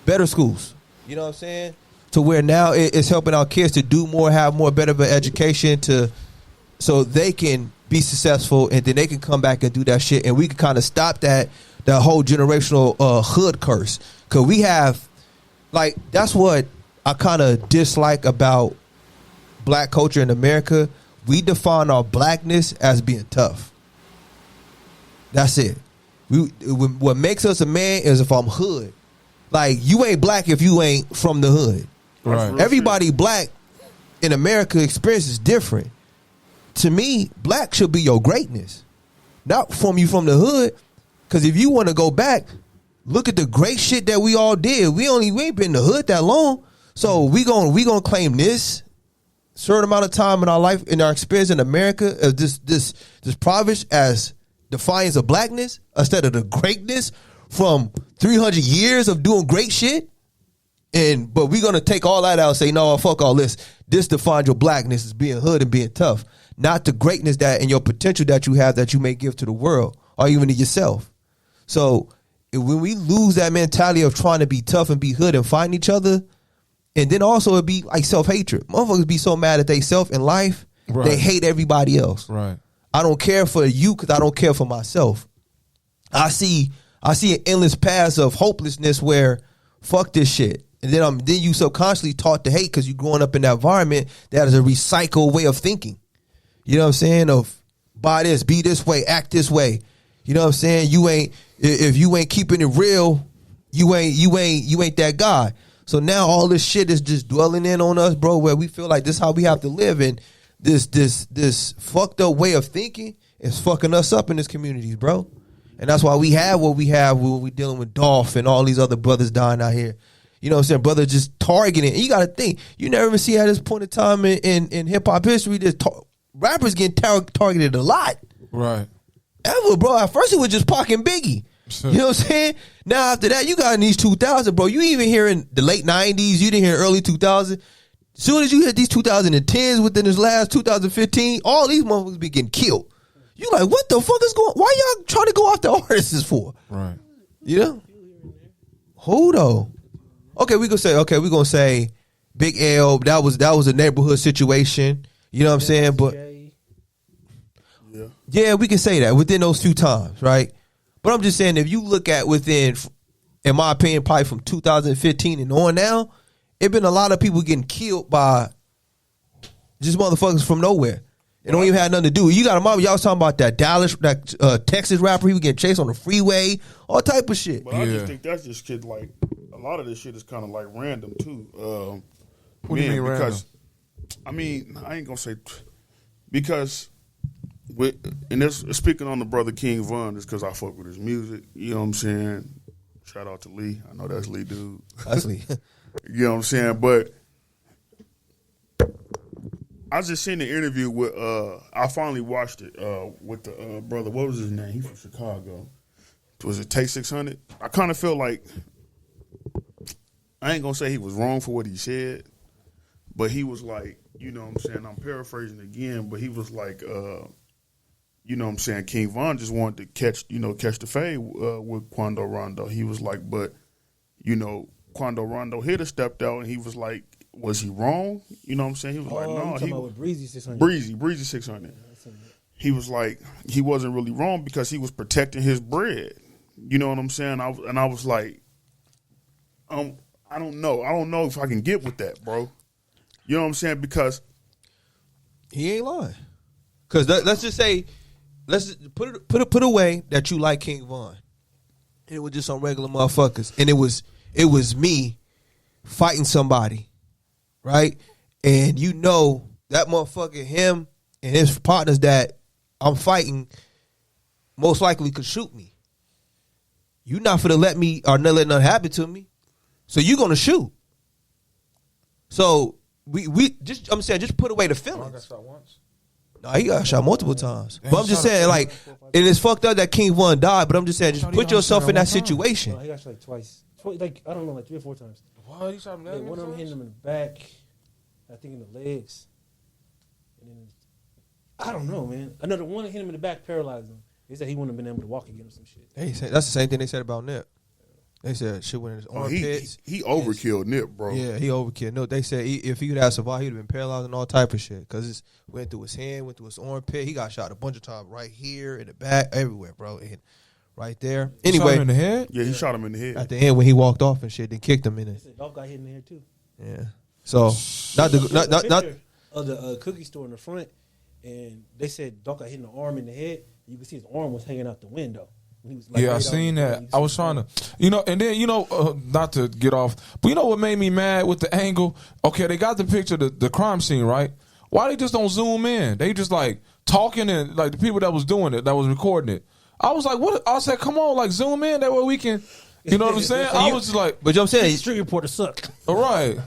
better schools. You know what I'm saying? To where now it's helping our kids to do more, have more, better of an education so they can be successful, and then they can come back and do that shit, and we can kind of stop that whole generational hood curse. Because we have, like, that's what I kind of dislike about black culture in America. We define our blackness as being tough. That's it. What makes us a man is if I'm hood. Like, you ain't black if you ain't from the hood. Right. Everybody black in America experience is different. To me, black should be your greatness, not from you from the hood. Because if you want to go back, look at the great shit that we all did. We ain't been in the hood that long, so we gonna claim this certain amount of time in our life, in our experience in America, as this privilege as defiance of blackness instead of the greatness from 300 years of doing great shit. But we're gonna take all that out and say, no, fuck all this. This defines your blackness as being hood and being tough, not the greatness that and your potential that you have that you may give to the world or even to yourself. So when we lose that mentality of trying to be tough and be hood and fighting each other, and then also it'd be like self-hatred. Motherfuckers be so mad at they self in life, they hate everybody else. Right. I don't care for you because I don't care for myself. I see an endless path of hopelessness where fuck this shit. And then you subconsciously taught to hate because you're growing up in that environment that is a recycled way of thinking. You know what I'm saying? Of buy this, be this way, act this way. You know what I'm saying? If you ain't keeping it real, you ain't that guy. So now all this shit is just dwelling in on us, bro, where we feel like this is how we have to live, and this fucked up way of thinking is fucking us up in this communities, bro. And that's why we have what we have when we dealing with Dolph and all these other brothers dying out here. You know what I'm saying? Brothers just targeting. And you got to think, you never even see at this point in time in hip hop history, rappers getting targeted a lot. Right. Ever, bro. At first it was just Pac and Biggie. You know what I'm saying? Now after that, you got in these 2000s, bro. You even hear in the late 90s, you didn't hear early 2000s. As soon as you hit these 2010s within this last 2015, all these motherfuckers be getting killed. You like, what the fuck is going? Why y'all trying to go after artists for? Right. You know? Who though? Okay, we gonna say Big L. That was a neighborhood situation. You know what I'm saying? But yeah, we can say that within those few times, right? But I'm just saying, if you look at within, in my opinion, probably from 2015 and on now, it been a lot of people getting killed by just motherfuckers from nowhere. It don't even have nothing to do. You got a mom. Y'all was talking about that Texas rapper. He was getting chased on the freeway, all type of shit. But I just think that's just kid. Like a lot of this shit is kind of like random too. What do you mean because, random? I mean, I ain't gonna say because. And this speaking on the brother King Von, just because I fuck with his music. You know what I'm saying? Shout out to Lee. I know that's Lee, dude. That's Lee. You know what I'm saying? But I just seen the interview with. I finally watched it with the brother. What was his name? He's from Chicago. Was it Take 600? I kind of feel like I ain't gonna say he was wrong for what he said, but he was like, you know what I'm saying? I'm paraphrasing again, but he was like. You know what I'm saying? King Von just wanted to catch the fade with Quando Rondo. He was like, but, Quando Rondo hit or stepped out, and he was like, was he wrong? You know what I'm saying? He was like, no. He with Breezy 600. Breezy 600. He was like, he wasn't really wrong because he was protecting his bread. You know what I'm saying? I was like, I don't know. I don't know if I can get with that, bro. You know what I'm saying? Because he ain't lying. Because let's just say, let's put away that you like King Von. It was just some regular motherfuckers, and it was me fighting somebody, right? And you know that motherfucker, him and his partners that I'm fighting, most likely could shoot me. You not finna let me or not let nothing happen to me, so you gonna shoot. So we just I'm saying just put away the feelings. I got shot once. No, he got shot multiple times. But I'm just saying, like, it is fucked up that King Von died, but I'm just saying, just put yourself in that situation. No, he got shot like twice. Like, I don't know, like 3 or 4 times. What? He shot him one of them hitting him in the back, I think in the legs. And then, I don't know, man. Another one hit him in the back, paralyzed him. They said he wouldn't have been able to walk again or some shit. That's the same thing they said about Nip. They said shit went in his armpits. He overkilled Nip, bro. Yeah, he overkilled. No, they said if he would have survived, he'd have been paralyzed and all type of shit. Because it went through his hand, went through his armpit. He got shot a bunch of times right here, in the back, everywhere, bro. And right there. Anyway. Shot him in the head? Yeah, he shot him in the head. At the end when he walked off and shit, then kicked him in it. Dolph got hit in the head too. Yeah. So, not of the cookie store in the front, and they said Dolph got hit in the arm and the head. You could see his arm was hanging out the window. Like I seen that. I was trying to, and then, not to get off, but you know what made me mad with the angle? Okay, they got the picture, the crime scene, right? Why they just don't zoom in? They just like talking and like the people that was doing it, that was recording it. I was like, what? I said, come on, like zoom in, that way we can, you know what I'm saying? I was just like, but you know what I'm saying? Street reporter suck. All right.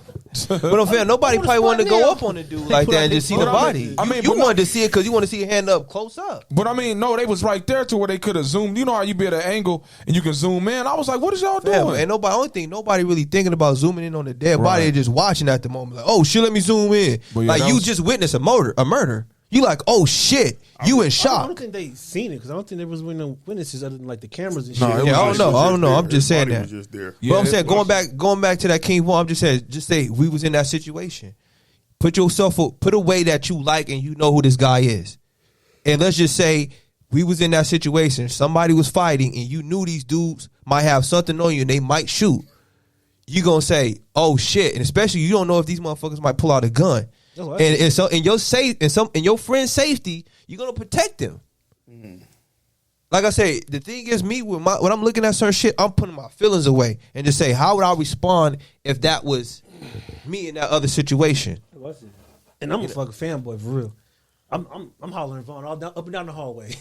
But I'm fair. Nobody probably wanted to go up on the dude like that and just see the body. I mean, you wanted to see it because you want to see your hand up close up. But I mean, no, they was right there to where they could have zoomed. You know how you be at an angle and you can zoom in. I was like, what is y'all doing? Yeah, and nobody really thinking about zooming in on the dead body. They're just watching at the moment. Like, oh shit, let me zoom in. Yeah, like you just witnessed a murder. You like, oh shit, you in shock. I don't think they seen it because I don't think there was no witnesses other than like the cameras and shit. No, I don't know. I'm just saying that. Was just there. Yeah, but I'm saying going back to that King Von, I'm just saying, just say we was in that situation. Put a way that you like and you know who this guy is. And let's just say we was in that situation. Somebody was fighting and you knew these dudes might have something on you and they might shoot. You gonna say, oh shit, and especially you don't know if these motherfuckers might pull out a gun. And so in your friend's safety, you're gonna protect them. Mm. Like I say, the thing is, me when I'm looking at certain shit, I'm putting my feelings away and just say, how would I respond if that was me in that other situation? And I'm a fucking fanboy for real. I'm hollering Vaughn up and down the hallway.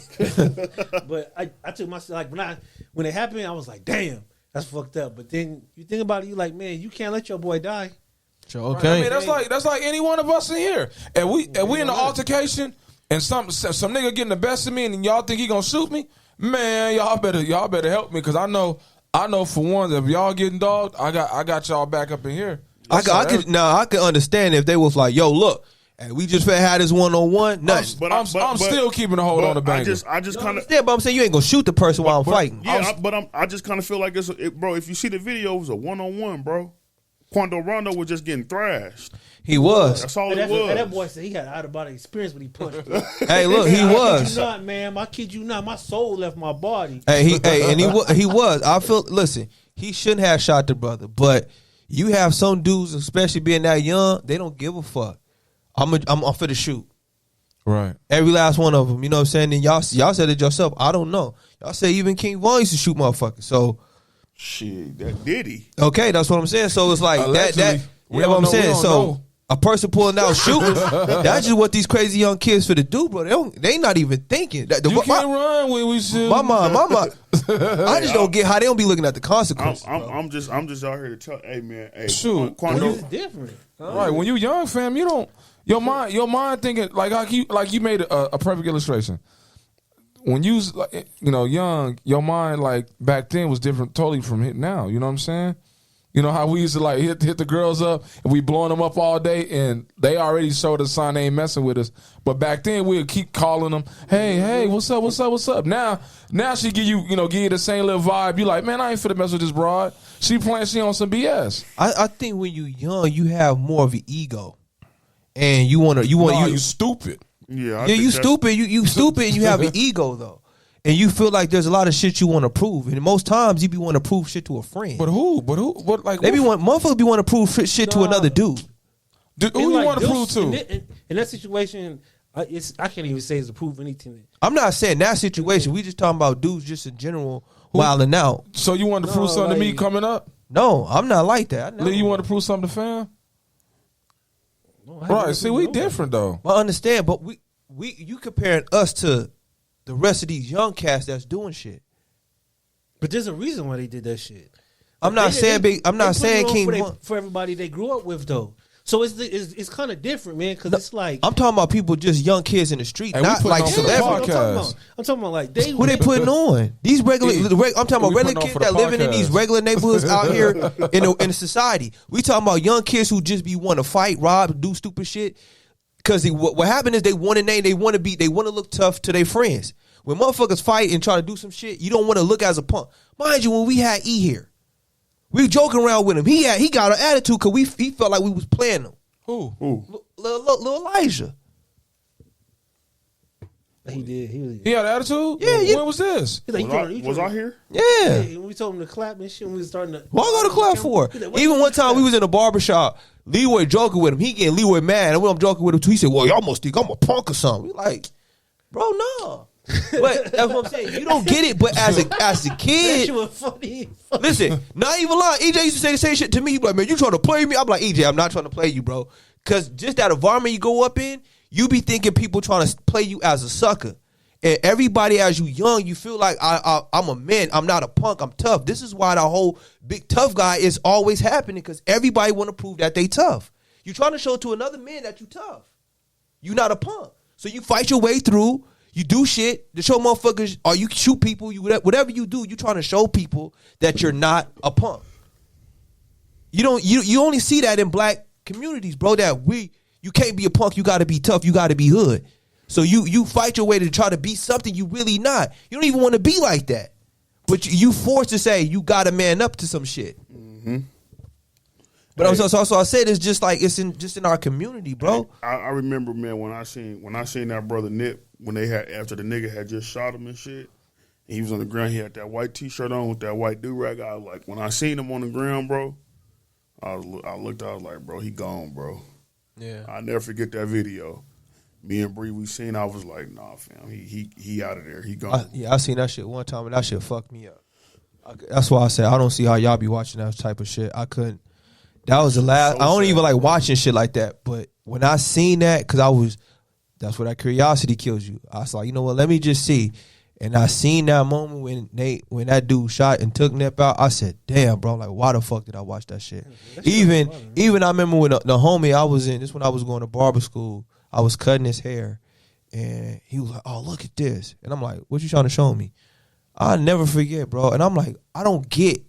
But I took myself like when it happened, I was like, damn, that's fucked up. But then you think about it, you like, man, you can't let your boy die. Sure, okay. I mean, that's like any one of us in here. And we in the altercation and some nigga getting the best of me and y'all think he gonna shoot me. Man, y'all better help me because I know for one if y'all getting dogged, I got y'all back up in here. I could understand if they was like, yo, look, and we just had this 1-on-1. Nothing. I'm still keeping a hold on the banger. I just kind of. Yeah, but I'm saying you ain't gonna shoot the person while I'm fighting. Yeah, I just kind of feel like bro. If you see the video, it was a 1-on-1, bro. Quando Rondo was just getting thrashed. He was. That's all it was. And that boy said he had out of body experience when he punched. Hey, look, he was. I kid you not, man. I kid you not. My soul left my body. Hey, and he was. I feel. Listen, he shouldn't have shot the brother, but you have some dudes, especially being that young, they don't give a fuck. I'm for the shoot. Right. Every last one of them. You know what I'm saying? And y'all said it yourself. I don't know. Y'all say even King Von used to shoot motherfuckers. So. Shit, that did he? Okay, that's what I'm saying. So it's like that. You know what I'm saying? So a person pulling out shooting, that's just what these crazy young kids for to do, bro. They not even thinking. You can't run when we shoot. My mom. I just don't get how they don't be looking at the consequences. I'm just out here to tell. Hey man, hey, shoot. Quando It's different. Right. When you young, fam, you don't. Your mind thinking like you made a perfect illustration. When you was young, your mind like back then was different totally from now. You know what I'm saying? You know how we used to like hit the girls up and we blowing them up all day and they already showed us sign they ain't messing with us. But back then we'd keep calling them, hey, what's up? Now she give you the same little vibe. You like, man, I ain't finna mess with this broad. She playing, she on some BS. I think when you young, you have more of an ego, and you stupid. Yeah, you stupid. You stupid, and you have an ego though, and you feel like there's a lot of shit you want to prove, and most times you be want to prove shit to a friend. But who? What like? They be motherfuckers be want to prove shit to another dude. Who you want to prove to? In that situation, I can't even say it's to prove anything. I'm not saying that situation. We just talking about dudes just in general wilding out. So you want to prove something to me coming up? No, I'm not like that. You want to prove something to fam? Right. See, we different though. I understand, but you comparing us to the rest of these young cats that's doing shit. But there's a reason why they did that shit. I'm not saying King for everybody they grew up with though. So it's kind of different, man. Because it's like I'm talking about people, just young kids in the street, not like celebrities. I'm talking about like who they putting on these regular. I'm talking about regular kids that living in these regular neighborhoods out here in society. We talking about young kids who just be want to fight, rob, do stupid shit. Because what happened is they want a name, they want to look tough to their friends. When motherfuckers fight and try to do some shit, you don't want to look as a punk. Mind you, when we had E here, we joking around with him. He got an attitude because he felt like we was playing him. Who? Little Elijah. He did. He had an attitude? Yeah. When was this? Was I here? Yeah. We told him to clap and shit. We was starting to. What I go to clap for? Even one time we was in a barbershop, Leroy joking with him. He getting Leroy mad. And when I'm joking with him too, he said, well, y'all must think I'm a punk or something. We like, bro, no. But that's what I'm saying. You don't get it, but as a kid, funny. Listen, not even lying. EJ used to say the same shit to me. He be like, man, you trying to play me? I'm like, EJ, I'm not trying to play you, bro. Because just that environment you go up in, you be thinking people trying to play you as a sucker. And everybody, as you young, you feel like I'm a man. I'm not a punk. I'm tough. This is why the whole big tough guy is always happening, because everybody want to prove that they tough. You trying to show to another man that you tough. You not a punk. So you fight your way through. You do shit to show motherfuckers, or you shoot people. You whatever you do, you trying to show people that you're not a punk. You only see that in black communities, bro. That you can't be a punk. You got to be tough. You got to be hood. So you fight your way to try to be something you really not. You don't even want to be like that, but you forced to say you got to man up to some shit. Mm-hmm. But I said it's just like it's in our community, bro. I remember, man, when I seen that brother Nip, when they had, after the nigga had just shot him and shit, and he was on the ground, he had that white t-shirt on with that white do-rag. I was like, when I seen him on the ground, bro, I was like, bro, he gone, bro. Yeah, I'll never forget that video. Me and Bree, we seen. I was like, nah, fam, he out of there. He gone. I seen that shit one time, and that shit fucked me up. That's why I said I don't see how y'all be watching that type of shit. I couldn't. That was the last. I don't even like watching shit like that. But when I seen that, because that's where that curiosity kills you. I was like, you know what? Let me just see. And I seen that moment when that dude shot and took Nip out. I said, damn, bro. Like, why the fuck did I watch that shit? Even I remember when the homie I was in, this when I was going to barber school, I was cutting his hair. And he was like, oh, look at this. And I'm like, what you trying to show me? I'll never forget, bro. And I'm like, I don't get,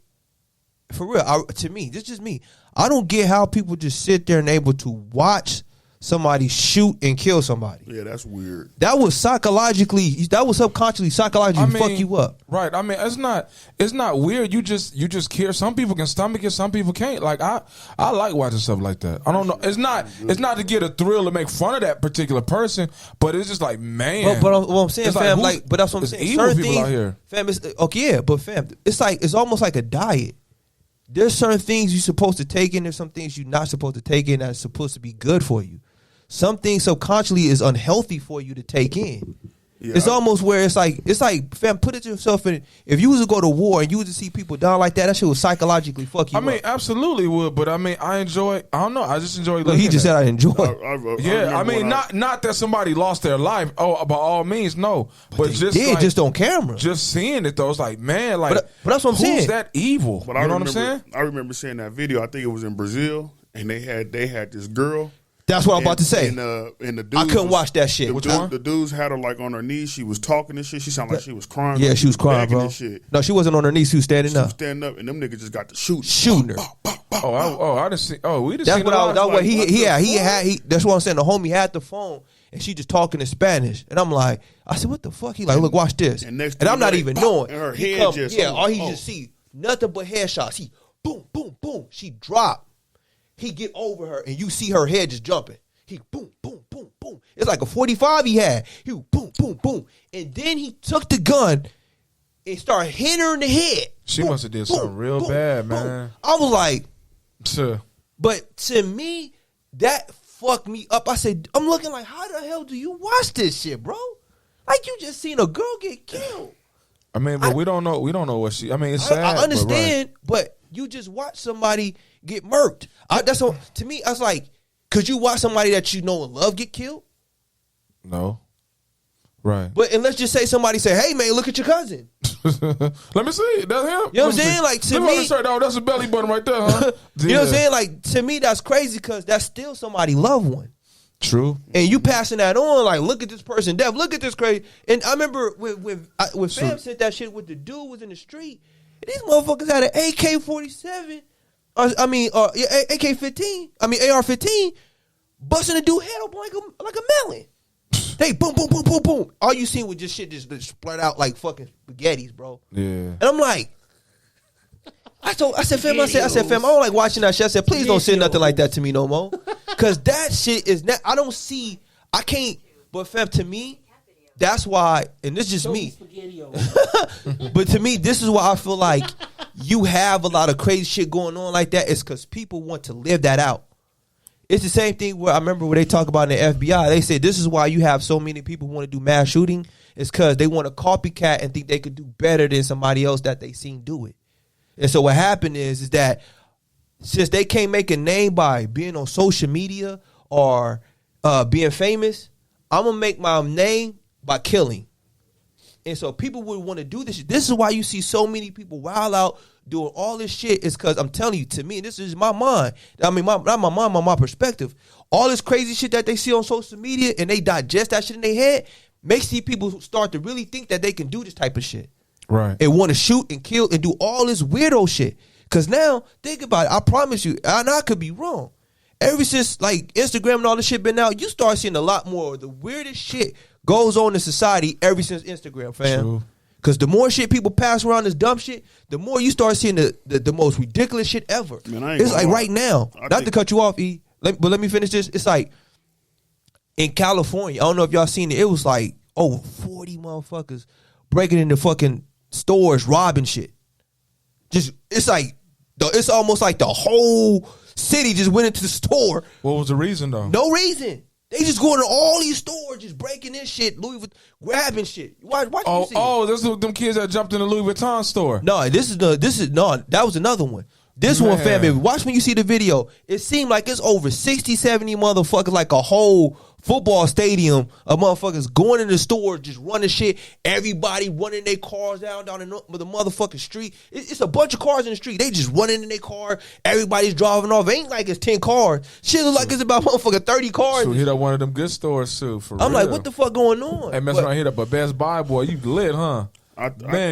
for real, to me, this is just me. I don't get how people just sit there and able to watch somebody shoot and kill somebody. Yeah, that's weird. That was subconsciously, psychologically fuck you up. Right. I mean, it's not weird. You just care. Some people can stomach it, some people can't. Like I like watching stuff like that. I don't know. It's not to get a thrill to make fun of that particular person, but it's just like, man. But what I'm saying, fam, but that's what I'm saying. Evil people out here. Fam, it's almost like a diet. There's certain things you're supposed to take in. There's some things you're not supposed to take in that's supposed to be good for you. Some things subconsciously is unhealthy for you to take in. Yeah. It's almost where it's like, fam, put it to yourself in. If you was to go to war and you was to see people down like that shit would psychologically fuck you up. I mean, absolutely would, but I mean, I don't know. I just enjoy looking he just said I enjoy yeah, I mean, not that somebody lost their life. Oh, by all means, no. But just on camera. Just seeing it, though, it's like, man, like, but that's what I'm saying. Who's that evil? But you know what I'm saying? I remember seeing that video. I think it was in Brazil, and they had this girl. That's what I'm about to say. And the dudes I couldn't watch that shit. The dudes had her like on her knees. She was talking and shit. She sounded like she was crying. Yeah, she was crying, bro. And shit. No, she wasn't on her knees. She was standing up. She was standing up, and them niggas just got to shooting her. I just see. Oh, we just. That's what I. That's what he had. That's what I'm saying. The homie had the phone, and she just talking in Spanish, and I'm like, I said, what the fuck? He like, look, watch this, and I'm not even knowing. And her head just all he just see nothing but headshots. He boom, boom, boom. She dropped. He get over her, and you see her head just jumping. He boom, boom, boom, boom. It's like a 45 he had. He boom, boom, boom. And then he took the gun and started hitting her in the head. She must have did something real bad, man. I was like, sure. But to me, that fucked me up. I said, I'm looking like, how the hell do you watch this shit, bro? Like you just seen a girl get killed. I mean, but we don't know what she. I mean, it's sad. I understand, but you just watch somebody get murked. That's what, to me. I was like, could you watch somebody that you know and love get killed? No. Right. But and let's just say somebody say, hey man, look at your cousin. Let me see. That's him. You know what I'm saying? Like to me, that's a belly button right there, huh? You know what I'm saying? Like to me, that's crazy because that's still somebody loved one. True. And you passing that on, like, look at this person deaf, look at this crazy. And I remember when Fam said that shit with the dude was in the street, and these motherfuckers had an AK-47. AK-15. AR-15, busting a dude head up like a melon. They boom, boom, boom, boom, boom. All you seen was just shit just spread out like fucking spaghettis, bro. Yeah. And I'm like, I said, fam, I don't like watching that shit. I said, please don't say nothing like that to me no more. Cause that shit is not, I can't, but fam, to me, that's why, and this is just me. But to me, this is why I feel like you have a lot of crazy shit going on like that. It's because people want to live that out. It's the same thing where I remember when they talk about in the FBI, they said this is why you have so many people who want to do mass shooting. It's because they want to copycat and think they could do better than somebody else that they seen do it. And so what happened is that since they can't make a name by being on social media or being famous, I'm going to make my name by killing. And so people would want to do this shit. This is why you see so many people wild out doing all this shit. Is because I'm telling you, to me, this is my mind. I mean, not my mind, my perspective. All this crazy shit that they see on social media and they digest that shit in their head makes these people start to really think that they can do this type of shit. Right. And want to shoot and kill and do all this weirdo shit. Because now, think about it. I promise you, and I could be wrong. Ever since like Instagram and all this shit been out, you start seeing a lot more of the weirdest shit goes on in society ever since Instagram, fam. Because the more shit people pass around this dumb shit, the more you start seeing the most ridiculous shit ever. Man, it's like right now, not to cut you off, E, but let me finish this. It's like in California, I don't know if y'all seen it, it was like, 40 motherfuckers breaking into fucking stores, robbing shit. Just, it's almost like the whole city just went into the store. What was the reason though? No reason. They just going to all these stores, just breaking this shit, Louis Vuitton, grabbing shit. Why you see it? This is them kids that jumped in the Louis Vuitton store. No, that was another one. This one, fam, watch when you see the video. It seemed like it's over 60, 70 motherfuckers, like a whole football stadium of motherfuckers going in the store, just running shit. Everybody running their cars down the motherfucking street. It's a bunch of cars in the street. They just running in their car. Everybody's driving off. It ain't like it's 10 cars. Shit look like it's about motherfucking 30 cars. So hit up one of them good stores too. I'm like, what the fuck going on? Hey, mess around, hit up a Best Buy, boy. You lit, huh?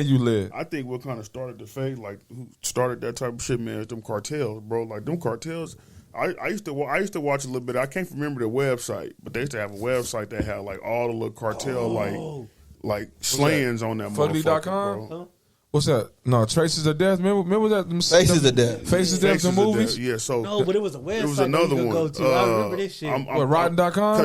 you lit. I think what kind of started the fake, like who started that type of shit, man, is them cartels, bro. Like them cartels. I used to watch a little bit. I can't remember the website, but they used to have a website that had like all the little cartel like slayings on that motherfucker, Fugly.com? bro. What's that? No, Traces of Death. Remember that? Faces of Death. Faces of Death, the movies? Yeah, so No, but it was a website. It was another one. Go to. I remember this shit. What, Rotten.com?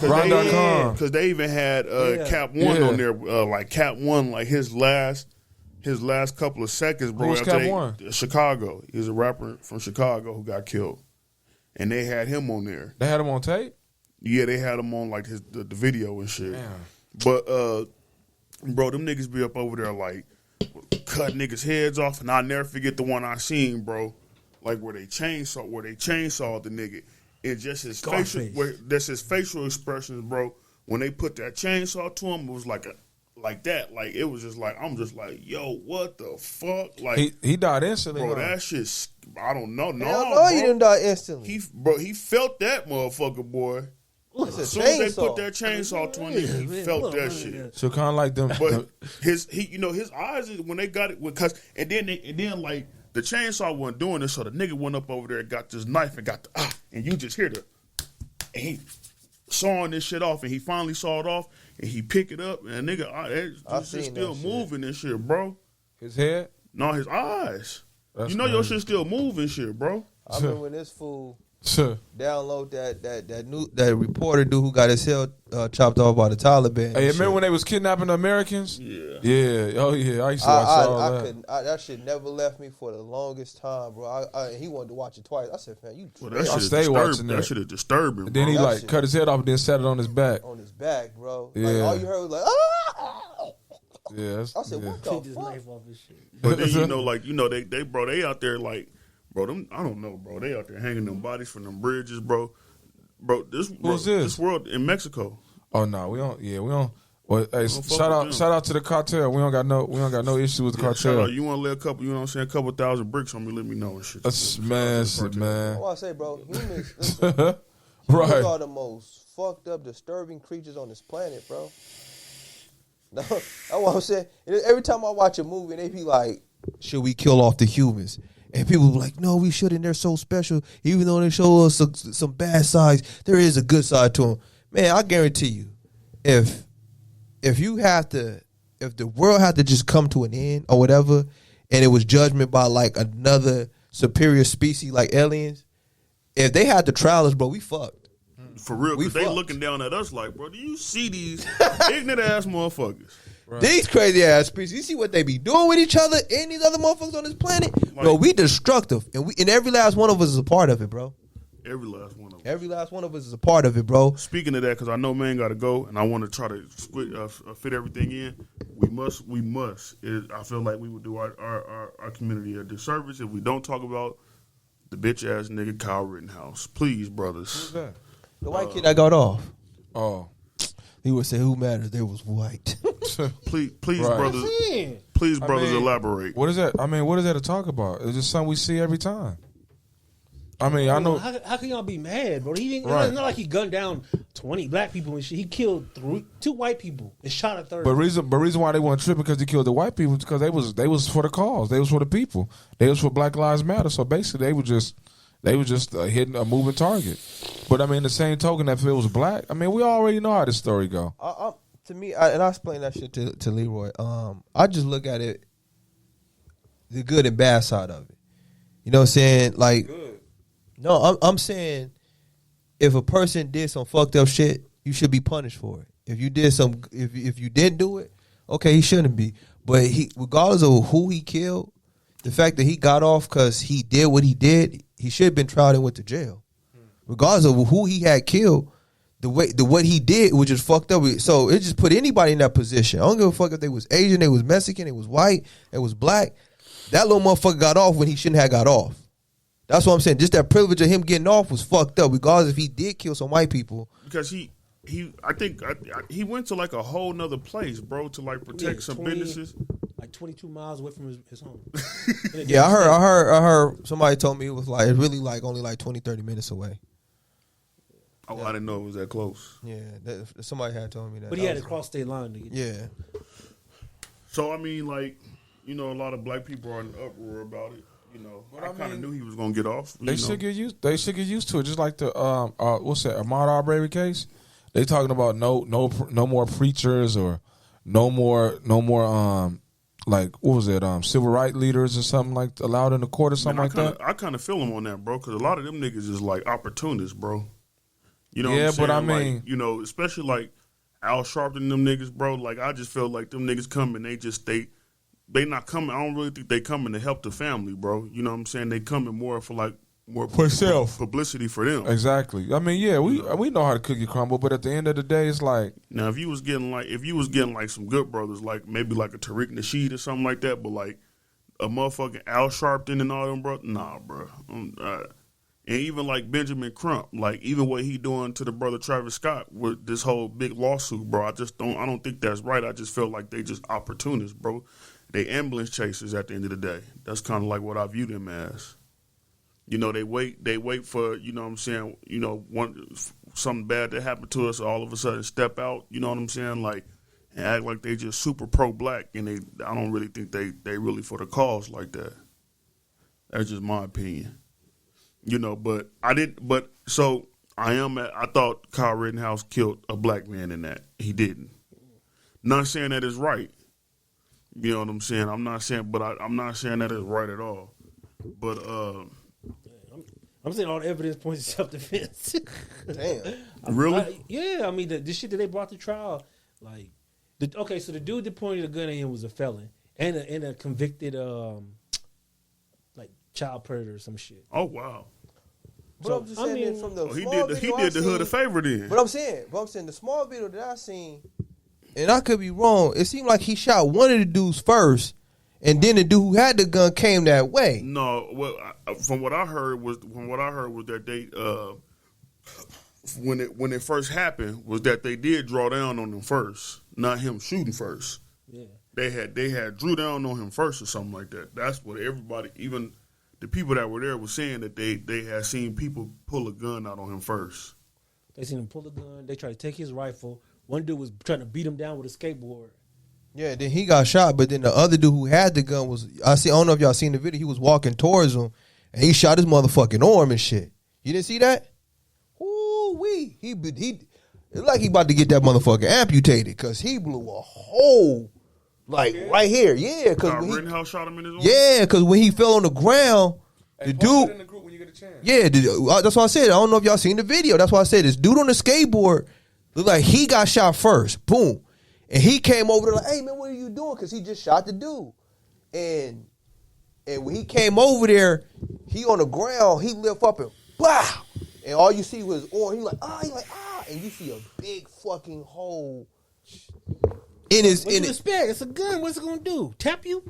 Rotten.com. Because they even had Cap One on there. Like Cap One, like his last couple of seconds, bro. Who's Cap One? Chicago. He's a rapper from Chicago who got killed, and they had him on there. They had him on tape? Yeah, they had him on like the video and shit. Damn. But bro, them niggas be up over there like cut niggas' heads off, and I'll never forget the one I seen, bro. Like where they chainsawed the nigga, and just his facial expressions, bro. When they put that chainsaw to him, it was like that. Like it was just like I'm just like, yo, what the fuck? Like he died instantly, bro. That shit, I don't know. No, bro, he didn't die instantly. He felt that motherfucker, boy. As soon as they put that chainsaw to him, he felt that shit. So kind of like them. But his eyes when they got it, because and then like the chainsaw wasn't doing this, so the nigga went up over there and got this knife and got the and you just hear and he sawing this shit off, and he finally sawed off, and he pick it up, and the nigga this still moving and shit, bro. His head? No, his eyes. That's your shit still moving, shit, bro. I remember when this fool download that reporter dude who got his head chopped off by the Taliban. Hey, remember when they was kidnapping the Americans? Yeah. Oh yeah. I used to watch all that. That shit never left me for the longest time, bro. He wanted to watch it twice. I said, man, I stayed watching that. That shit is disturbing, And then he like cut his head off and then set it on his back. On his back, bro. Yeah. Like, all you heard was like, ah! Yeah. I said, what the fuck? Knife off his shit. But then they out there like, bro, them, I don't know, bro. They out there hanging them bodies from them bridges, bro. Bro, this world in Mexico. Oh no, we don't. Well, hey, shout out to the cartel. We don't got no issue with the cartel. Shout out. You want to lay a couple, you know what I'm saying, a couple thousand bricks on me, let me know and shit. That's man. What I say, bro, humans, Right. humans are the most fucked up, disturbing creatures on this planet, bro. No, that's what I'm saying. Every time I watch a movie, they be like, should we kill off the humans? And people be like, no, we shouldn't. They're so special. Even though they show us some bad sides, there is a good side to them. Man, I guarantee you, if the world had to just come to an end or whatever, and it was judgment by like another superior species like aliens, if they had to trial us, bro, we fucked. For real, because they looking down at us like, bro, do you see these ignorant ass motherfuckers? Right. These crazy ass species, you see what they be doing with each other and these other motherfuckers on this planet? Like, bro, we destructive. And every last one of us is a part of it, bro. Every last one of us. Every last one of us is a part of it, bro. Speaking of that, because I know man got to go, and I want to try to fit everything in. We must. I feel like we would do our community a disservice if we don't talk about the bitch ass nigga Kyle Rittenhouse. Please, brothers. Who's that? The white kid that got off. Oh. He would say, who matters? They was white. please, Right. brothers. Please, brothers, elaborate. What is that? I mean, what is that to talk about? It's just something we see every time. I mean, I know. How can y'all be mad, bro? He didn't. Right. It's not like he gunned down 20 black people and shit. He killed 2 white people and shot a third. But reason why they weren't tripping because he killed the white people is because they was for the cause. They was for the people. They was for Black Lives Matter. So basically, they were just hitting a moving target. But I mean, the same token, if it was black, I mean, we already know how this story go. To me, and I explained that shit to Leroy. I just look at it, the good and bad side of it. You know what I'm saying? Like, no, I'm saying if a person did some fucked up shit, you should be punished for it. If you did if you didn't do it, okay, he shouldn't be. But regardless of who he killed, the fact that he got off because he did what he did, he should have been tried and went to jail. Regardless of who he had killed, what he did was just fucked up. So it just put anybody in that position. I don't give a fuck if they was Asian, they was Mexican, they was white, they was black. That little motherfucker got off when he shouldn't have got off. That's what I'm saying. Just that privilege of him getting off was fucked up. Regardless if he did kill some white people, because I think he went to like a whole nother place, bro, to like protect some businesses. Like 22 miles away from his home. Yeah, I heard somebody told me it was like, it's really like only like 20, 30 minutes away. Oh, yeah. I didn't know it was that close. Yeah, somebody had told me that. But he had to cross state line to get. Yeah. So I mean, like, you know, a lot of black people are in uproar about it. You know, I kind of knew he was gonna get off. They should get used. They should get used to it. Just like the what's that Ahmaud Arbery case? They talking about no more preachers or no more like what was it civil rights leaders or something like allowed in the court or something that. I kind of feel him on that, bro, because a lot of them niggas is like opportunists, bro. You know, yeah, what I'm saying? but I mean, like, you know, especially like Al Sharpton and them niggas, bro. Like I just feel like them niggas coming, they not coming. I don't really think they coming to help the family, bro. You know what I'm saying? They coming more for self publicity for them. Exactly. I mean, yeah, we know how to cookie crumble, but at the end of the day, it's like now if you was getting like some good brothers, like maybe like a Tariq Nasheed or something like that, but like a motherfucking Al Sharpton and all them, bro, nah, bro. And even like Benjamin Crump, like even what he doing to the brother Travis Scott with this whole big lawsuit, bro. I don't think that's right. I just feel like they just opportunists, bro. They ambulance chasers at the end of the day. That's kind of like what I view them as. You know, they wait for, you know what I'm saying, you know, something bad to happen to us, all of a sudden step out, you know what I'm saying, like, and act like they just super pro-black, and I don't really think they really for the cause like that. That's just my opinion. You know, I thought Kyle Rittenhouse killed a black man in that. He didn't. Not saying that is right. You know what I'm saying? I'm not saying that is right at all. But I'm saying all the evidence points to self-defense. Damn. Really? Yeah, I mean the shit that they brought to trial, like, so the dude that pointed a gun at him was a felon and a convicted like child predator or some shit. Oh wow. But I'm just saying from the he small did video the hood a favor then. But I'm saying the small video that I seen, and I could be wrong, it seemed like he shot one of the dudes first, and then the dude who had the gun came that way. No, well, from what I heard was that they when it first happened was that they did draw down on him first, not him shooting first. Yeah, they had drew down on him first or something like that. That's what everybody, even the people that were there, was saying that they had seen people pull a gun out on him first. They seen him pull a gun. They tried to take his rifle. One dude was trying to beat him down with a skateboard. Yeah, then he got shot, but then the other dude who had the gun I don't know if y'all seen the video, he was walking towards him, and he shot his motherfucking arm and shit. You didn't see that? Ooh-wee. He it's like he about to get that motherfucker amputated, because he blew a hole, like, right here. Yeah, because Rittenhouse shot him in his arm? Yeah, because when he fell on the ground, the dude... in the group when you get a chance. Yeah, that's why I said, I don't know if y'all seen the video. That's why I said, this dude on the skateboard looked like he got shot first. Boom. And he came over there like, hey, man, what are you doing? Because he just shot the dude. And when he came over there, he on the ground, he lift up and wow. And all you see was arm. He like, ah. And you see a big fucking hole in his... What do you expect? It's a gun. What's it going to do? Tap you?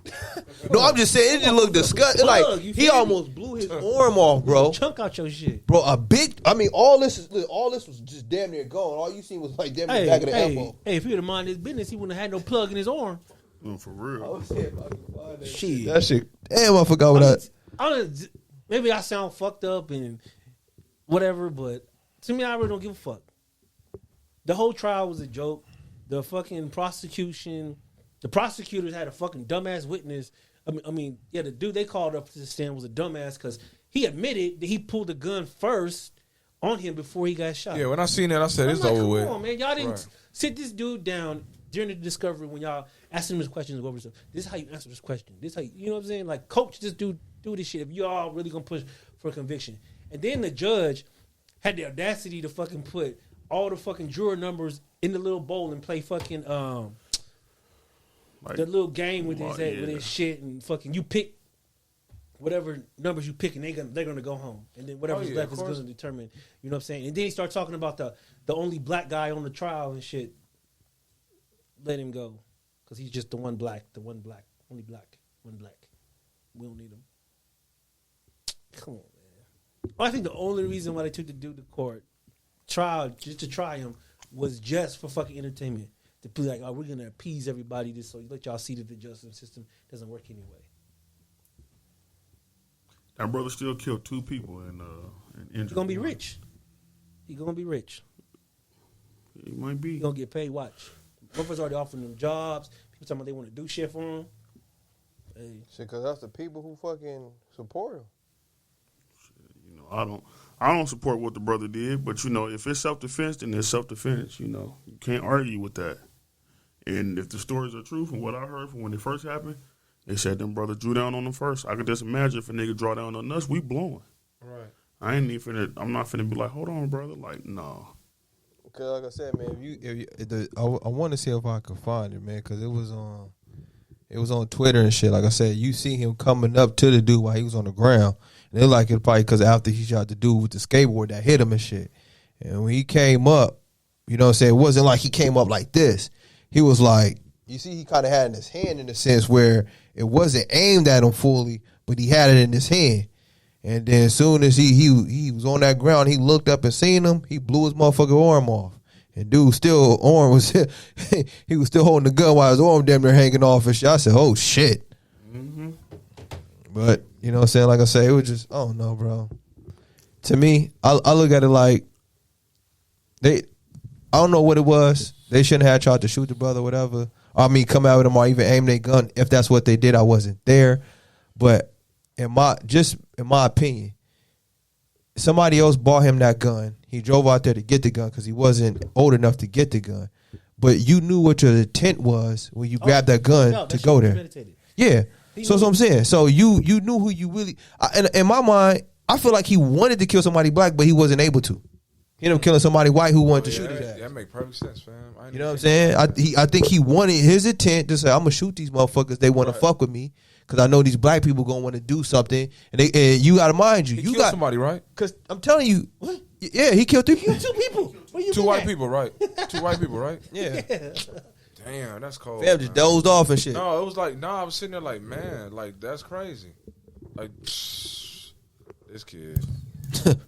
No, I'm just saying, it just looked disgusting. Like, he almost blew his arm off, bro. Chunk out your shit. Bro, all this was just damn near gone. All you seen was like damn near the back of the elbow. Hey, if he would have minded his business, he wouldn't have had no plug in his arm. No, for real. I was saying if I could find that shit. That shit. Damn, I forgot what that. Maybe I sound fucked up and whatever, but to me, I really don't give a fuck. The whole trial was a joke. The fucking prosecution, the prosecutors had a fucking dumbass witness. I mean, yeah, the dude they called up to the stand was a dumbass because he admitted that he pulled the gun first on him before he got shot. Yeah, when I seen that, I said, it's over with. Come on, man. Y'all didn't sit this dude down during the discovery when y'all asked him his questions. This is how you answer this question. This is how you know what I'm saying? Like, coach this dude, do this shit if you all really going to push for a conviction. And then the judge had the audacity to fucking put all the fucking juror numbers in the little bowl and play fucking the little game with his shit, and fucking you pick whatever numbers you pick and they're gonna go home, and then whatever's left is gonna determine. You know what I'm saying? And then he started talking about the only black guy on the trial and shit. Let him go because he's just the one black, only black. We don't need him. Come on, man. Well, I think the only reason why they took the dude to court trial just to try him was just for fucking entertainment. To be like, oh, we're gonna appease everybody just so you let y'all see that the justice system doesn't work anyway. That brother still killed 2 people and injured. He's gonna be rich. He might be. He He gonna get paid. Watch. Motherfuckers already offering them jobs. People talking about they want to do shit for him. Hey. Shit, because that's the people who fucking support him. You know, I don't support what the brother did, but you know, if it's self-defense, then it's self-defense. You know, you can't argue with that. And if the stories are true from what I heard from when it first happened, they said them brother drew down on them first. I could just imagine if a nigga draw down on us, we blowing. Right. I'm not finna be like, hold on, brother. Like, no. Because like I said, man, I want to see if I could find it, man, because it was on Twitter and shit. Like I said, you see him coming up to the dude while he was on the ground. And it like it probably because after he shot the dude with the skateboard that hit him and shit. And when he came up, you know what I'm saying, it wasn't like he came up like this. He was like, you see, he kind of had in his hand in a sense where it wasn't aimed at him fully, but he had it in his hand. And then as soon as he was on that ground, he looked up and seen him, he blew his motherfucking arm off. And dude still, arm was, he was still holding the gun while his arm damn near hanging off and shit. I said, oh shit. Mm-hmm. But, you know what I'm saying, like I say, it was just, I don't know, bro. To me, I look at it like, I don't know what it was. They shouldn't have tried to shoot the brother or whatever. I mean, come out with him or even aim their gun. If that's what they did, I wasn't there. But in my opinion, somebody else bought him that gun. He drove out there to get the gun because he wasn't old enough to get the gun. But you knew what your intent was when you grabbed that gun to go there. Yeah. So that's what I'm saying. So you knew who you really. In my mind, I feel like he wanted to kill somebody black, but he wasn't able to. He ended up killing somebody white who wanted to shoot his ass. That make perfect sense, fam. You know what I'm saying? I think he wanted his intent to say, I'm gonna shoot these motherfuckers. They want to fuck with me because I know these black people gonna want to do something. And you gotta mind you, you got somebody, right? Because I'm telling you, what? Yeah, he killed two people. Two white people, right? Two white people, right? Yeah. Damn, that's cold. Fam just dozed off and shit. No, it was like, I was sitting there like, man, like that's crazy. Like, this kid.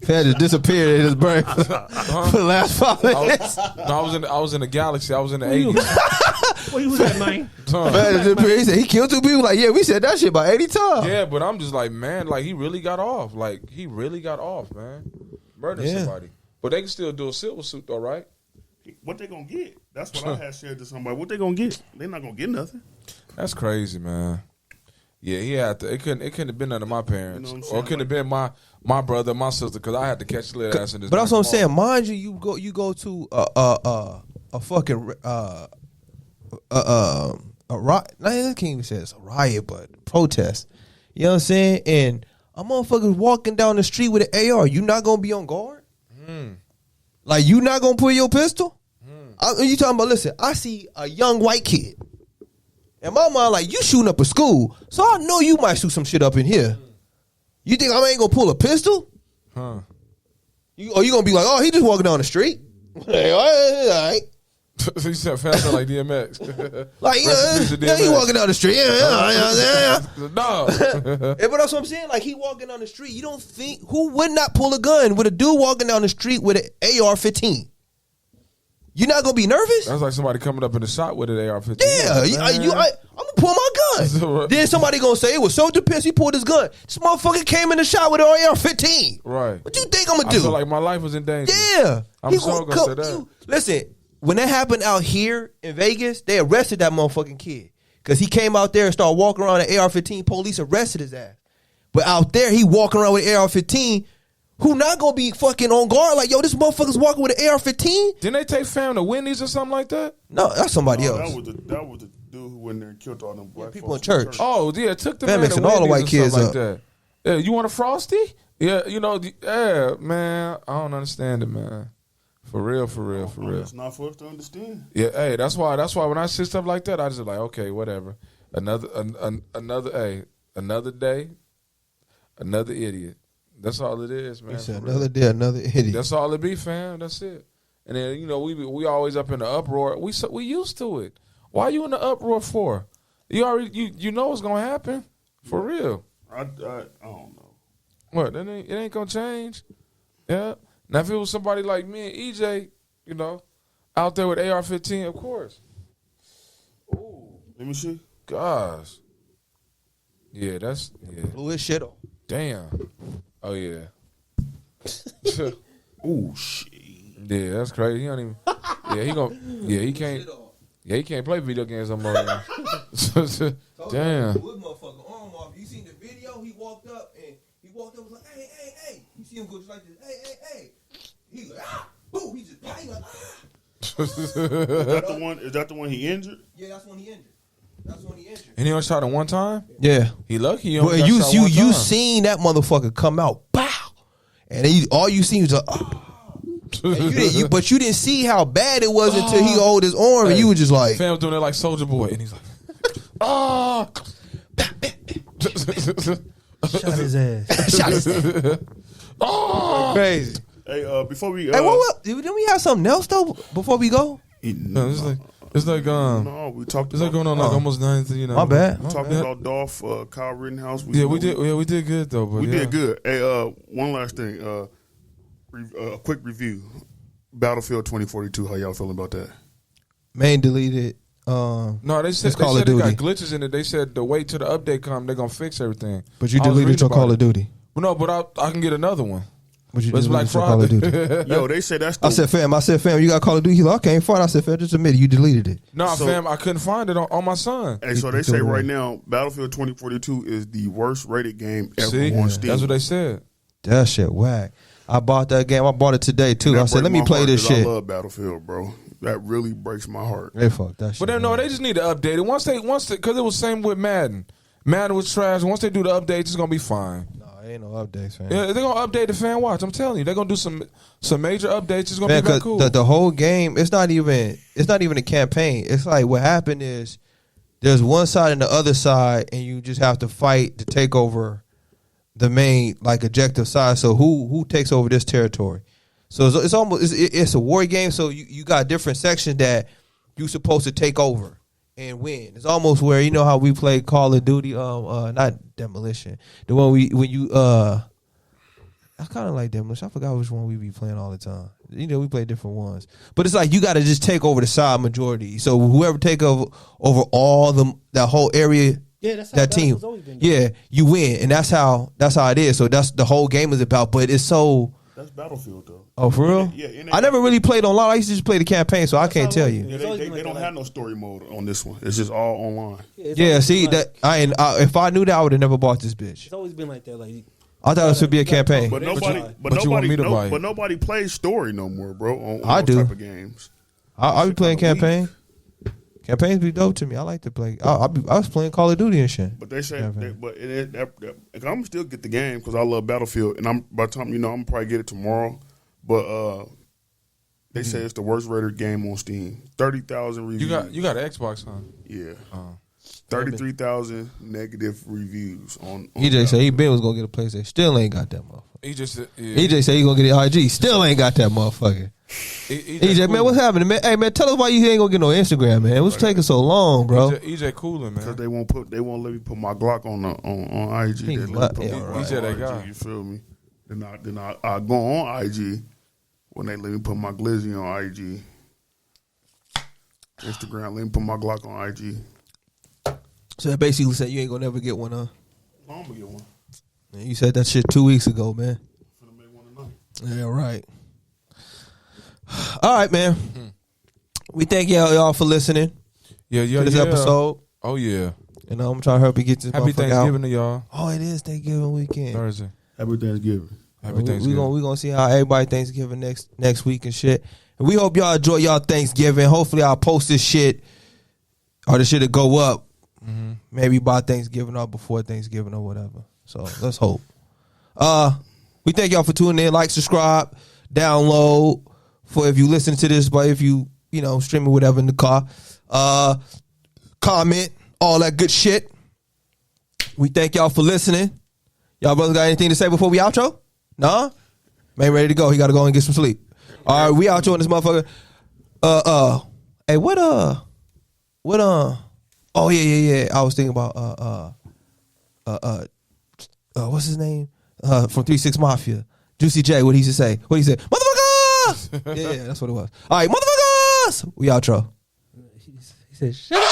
Fam just disappeared in his brain for the last 5 minutes. I was in the galaxy. I was in the 80s. Where you was at, man? He said he killed two people. Like, yeah, we said that shit about 80 times. Yeah, but I'm just like, man, like he really got off. Like he really got off, man. Murdered somebody. But they can still do a silver suit though, right? What they gonna get? That's what I had said to somebody. What they gonna get? They not gonna get nothing. That's crazy, man. Yeah, he had to. It couldn't have been none of my parents, you know or it couldn't have been my brother, my sister, because I had to catch the little ass in this. But that's what I'm saying. Mind you, you go to a fucking a riot. I can't even say it's a riot, but protest. You know what I'm saying? And a motherfucker walking down the street with an AR. You not gonna be on guard? Like you not gonna pull your pistol? You talking about? Listen, I see a young white kid. In my mind, like, you shooting up a school, so I know you might shoot some shit up in here. You think I ain't gonna pull a pistol? Huh? You gonna be like, oh, he just walking down the street? All right. You said faster like DMX. Like, yeah, he walking down the street. Yeah. No. But that's what I'm saying. Like, he walking down the street. You don't think, who would not pull a gun with a dude walking down the street with an AR-15? You not gonna be nervous? That's like somebody coming up in the shot with an AR-15. Yeah, I'm gonna pull my gun. Then somebody gonna say it was so defense. He pulled his gun. This motherfucker came in the shot with an AR-15. Right. What you think I'm gonna do? I feel like my life was in danger. Yeah, I'm so gonna say that. Listen, when that happened out here in Vegas, they arrested that motherfucking kid because he came out there and started walking around an AR-15. Police arrested his ass. But out there, he walking around with an AR-15. Who not gonna be fucking on guard? Like, yo, this motherfucker's walking with an AR-15. Didn't they take fam to Wendy's or something like that? No, that's somebody else. That was the dude who went there and killed all them black people in folks church. Oh yeah, took the man man to mixing all the white kids like up. that. Yeah, you want a Frosty? Yeah, you know, yeah, man. I don't understand it, man. For real. It's not for us to understand. Yeah, hey, that's why when I see stuff like that, I just like, okay, whatever. Another day, another idiot. That's all it is, man. Another day, another idiot. That's all it be, fam. That's it. And then, you know, we always up in the uproar. We used to it. Why you in the uproar for? You already you know what's gonna happen. For real. I don't know. What? It ain't gonna change. Yeah. Now if it was somebody like me and EJ, you know, out there with AR-15, of course. Ooh. Let me see. Gosh. Yeah, Blew his shit off. Damn. Oh yeah. Ooh, shit. Yeah, that's crazy. He don't even. Yeah, he can't. Yeah, he can't play video games no more. Damn. Wood motherfucker arm off. You seen the video? He walked up was like, hey. You see him go just like this, hey. He like, boom, he just bang like, Is that the one he injured? Yeah, that's when he injured. And he only shot him one time? Yeah. He lucky. He Well, only got shot one you time. seen that motherfucker come out, pow, and all you seen was but you didn't see how bad it was until he hold his arm, and you were just like, fam was doing that like Soldier Boy, and he's like, Shot his ass. crazy. Hey, before we Hey, didn't we have something else though before we go? No, it's like no, we talked. It's like going on like almost 9. You know, My bad. We talked about Dolph, Kyle Rittenhouse. We did good though. But we did good. Hey, one last thing. A quick review. Battlefield 2042. How y'all feeling about that? Main deleted. No, they said Call of they got Duty. glitches in it. They said to wait till the update come, they're gonna fix everything. But you I was deleted reading your about Call it. of Duty. Well, no, but I can get another one. But you It's Black deleted your Call of Friday. Duty. Yo, they said that's. I said, fam, you got Call of Duty? He's like, okay, ain't fine. I said, fam, just admit it. You deleted it. No, So- fam, I couldn't find it on my son. Hey, so they say right now, Battlefield 2042 is the worst rated game ever See, on Steam. that's what they said. That shit whack. I bought that game. I bought it today too. I said, let me play this shit. I love Battlefield, bro. That really breaks my heart. They fuck that shit. But then no, they just need to update it. Once because it was same with Madden. Madden was trash. Once they do the updates, it's gonna be fine. No, ain't no updates, fam. Yeah, they're gonna update the fan watch. I'm telling you, they're gonna do some major updates. It's gonna Man, be back 'cause cool. the whole game, it's not even a campaign. It's like what happened is there's one side and the other side, and you just have to fight to take over the main like objective side. So who takes over this territory? So it's almost it's a war game. So you got different sections that you supposed to take over and win. It's almost where you know how we play Call of Duty, not Demolition. The one I kind of like Demolition. I forgot which one we be playing all the time. You know, we play different ones, but it's like you got to just take over the side majority. So whoever take over all that whole area. Yeah, that's how that team. Battle's always been done. Yeah, you win, and that's how it is. So that's the whole game is about. But it's so. That's Battlefield, though. Oh, for real? Yeah. I never really played online. I used to just play the campaign, so I can't tell you. Yeah, they don't have no story mode on this one. It's just all online. It's Yeah, always see been like- that if I knew that, I would have never bought this bitch. It's always been like that. Like I thought it should be a campaign. But you want me to buy it. But nobody plays story no more, bro. On I those do. type of games. I be playing kinda campaign. Campaigns be dope to me. I like to play. I was playing Call of Duty and shit. But they say, Campaign. I'm still get the game because I love Battlefield, and by the time I'm gonna probably get it tomorrow. But they say it's the worst rated game on Steam. 30,000 reviews. you got an Xbox, huh? Yeah. 33,000 negative reviews on EJ said he been was gonna get a PlayStation. Still ain't got that motherfucker. He just EJ said he gonna get an IG. Still ain't got that motherfucker. EJ, man, what's happening, man? Hey, man, tell us why you ain't gonna get no Instagram, man. What's taking so long, bro? EJ cooling, because man. they won't let me put my Glock on IG. He They right. let me put my EJ Glock that on guy. IG, you feel me? Then I go on IG when they let me put my glizzy on IG. Instagram, let me put my Glock on IG. So that basically said you ain't gonna never get one, huh? I'm gonna get one. Man, you said that shit 2 weeks ago, man. I'm gonna make one tonight. Yeah, right. All right, man. We thank y'all for listening Yeah, to this episode. Oh yeah. You know, I'm trying to help you get this Happy motherfucker Thanksgiving out. to y'all. Oh, it is Thanksgiving weekend. Thursday. Happy Thanksgiving. Happy We Thanksgiving. gonna see how everybody Thanksgiving next week and shit. And we hope y'all enjoy y'all Thanksgiving. Hopefully I'll post this shit or the shit will go up maybe by Thanksgiving or before Thanksgiving or whatever. So let's hope. We thank y'all for tuning in. Like, subscribe, download for if you listen to this, but if you streaming whatever in the car. Comment, all that good shit. We thank y'all for listening. Y'all brothers got anything to say before we outro? Nah? Man ready to go. He gotta go and get some sleep. All right, we outro in this motherfucker. Hey, oh yeah. I was thinking about what's his name? From 3-6 Mafia. Juicy J, what he used to say? What he said? Motherfuckers! yeah, that's what it was. All right, motherfuckers! We outro. he said, "Shut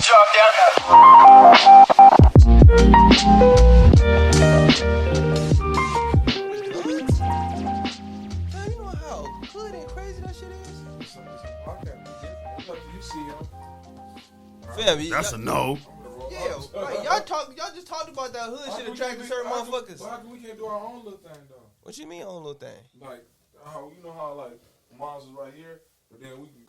Drop down. Fam, That's a no. Yeah, right. Y'all just talked about that hood shit attracting certain motherfuckers. How come we can't do our own little thing though? What you mean own little thing? Like how you know how like moms is right here, but then we can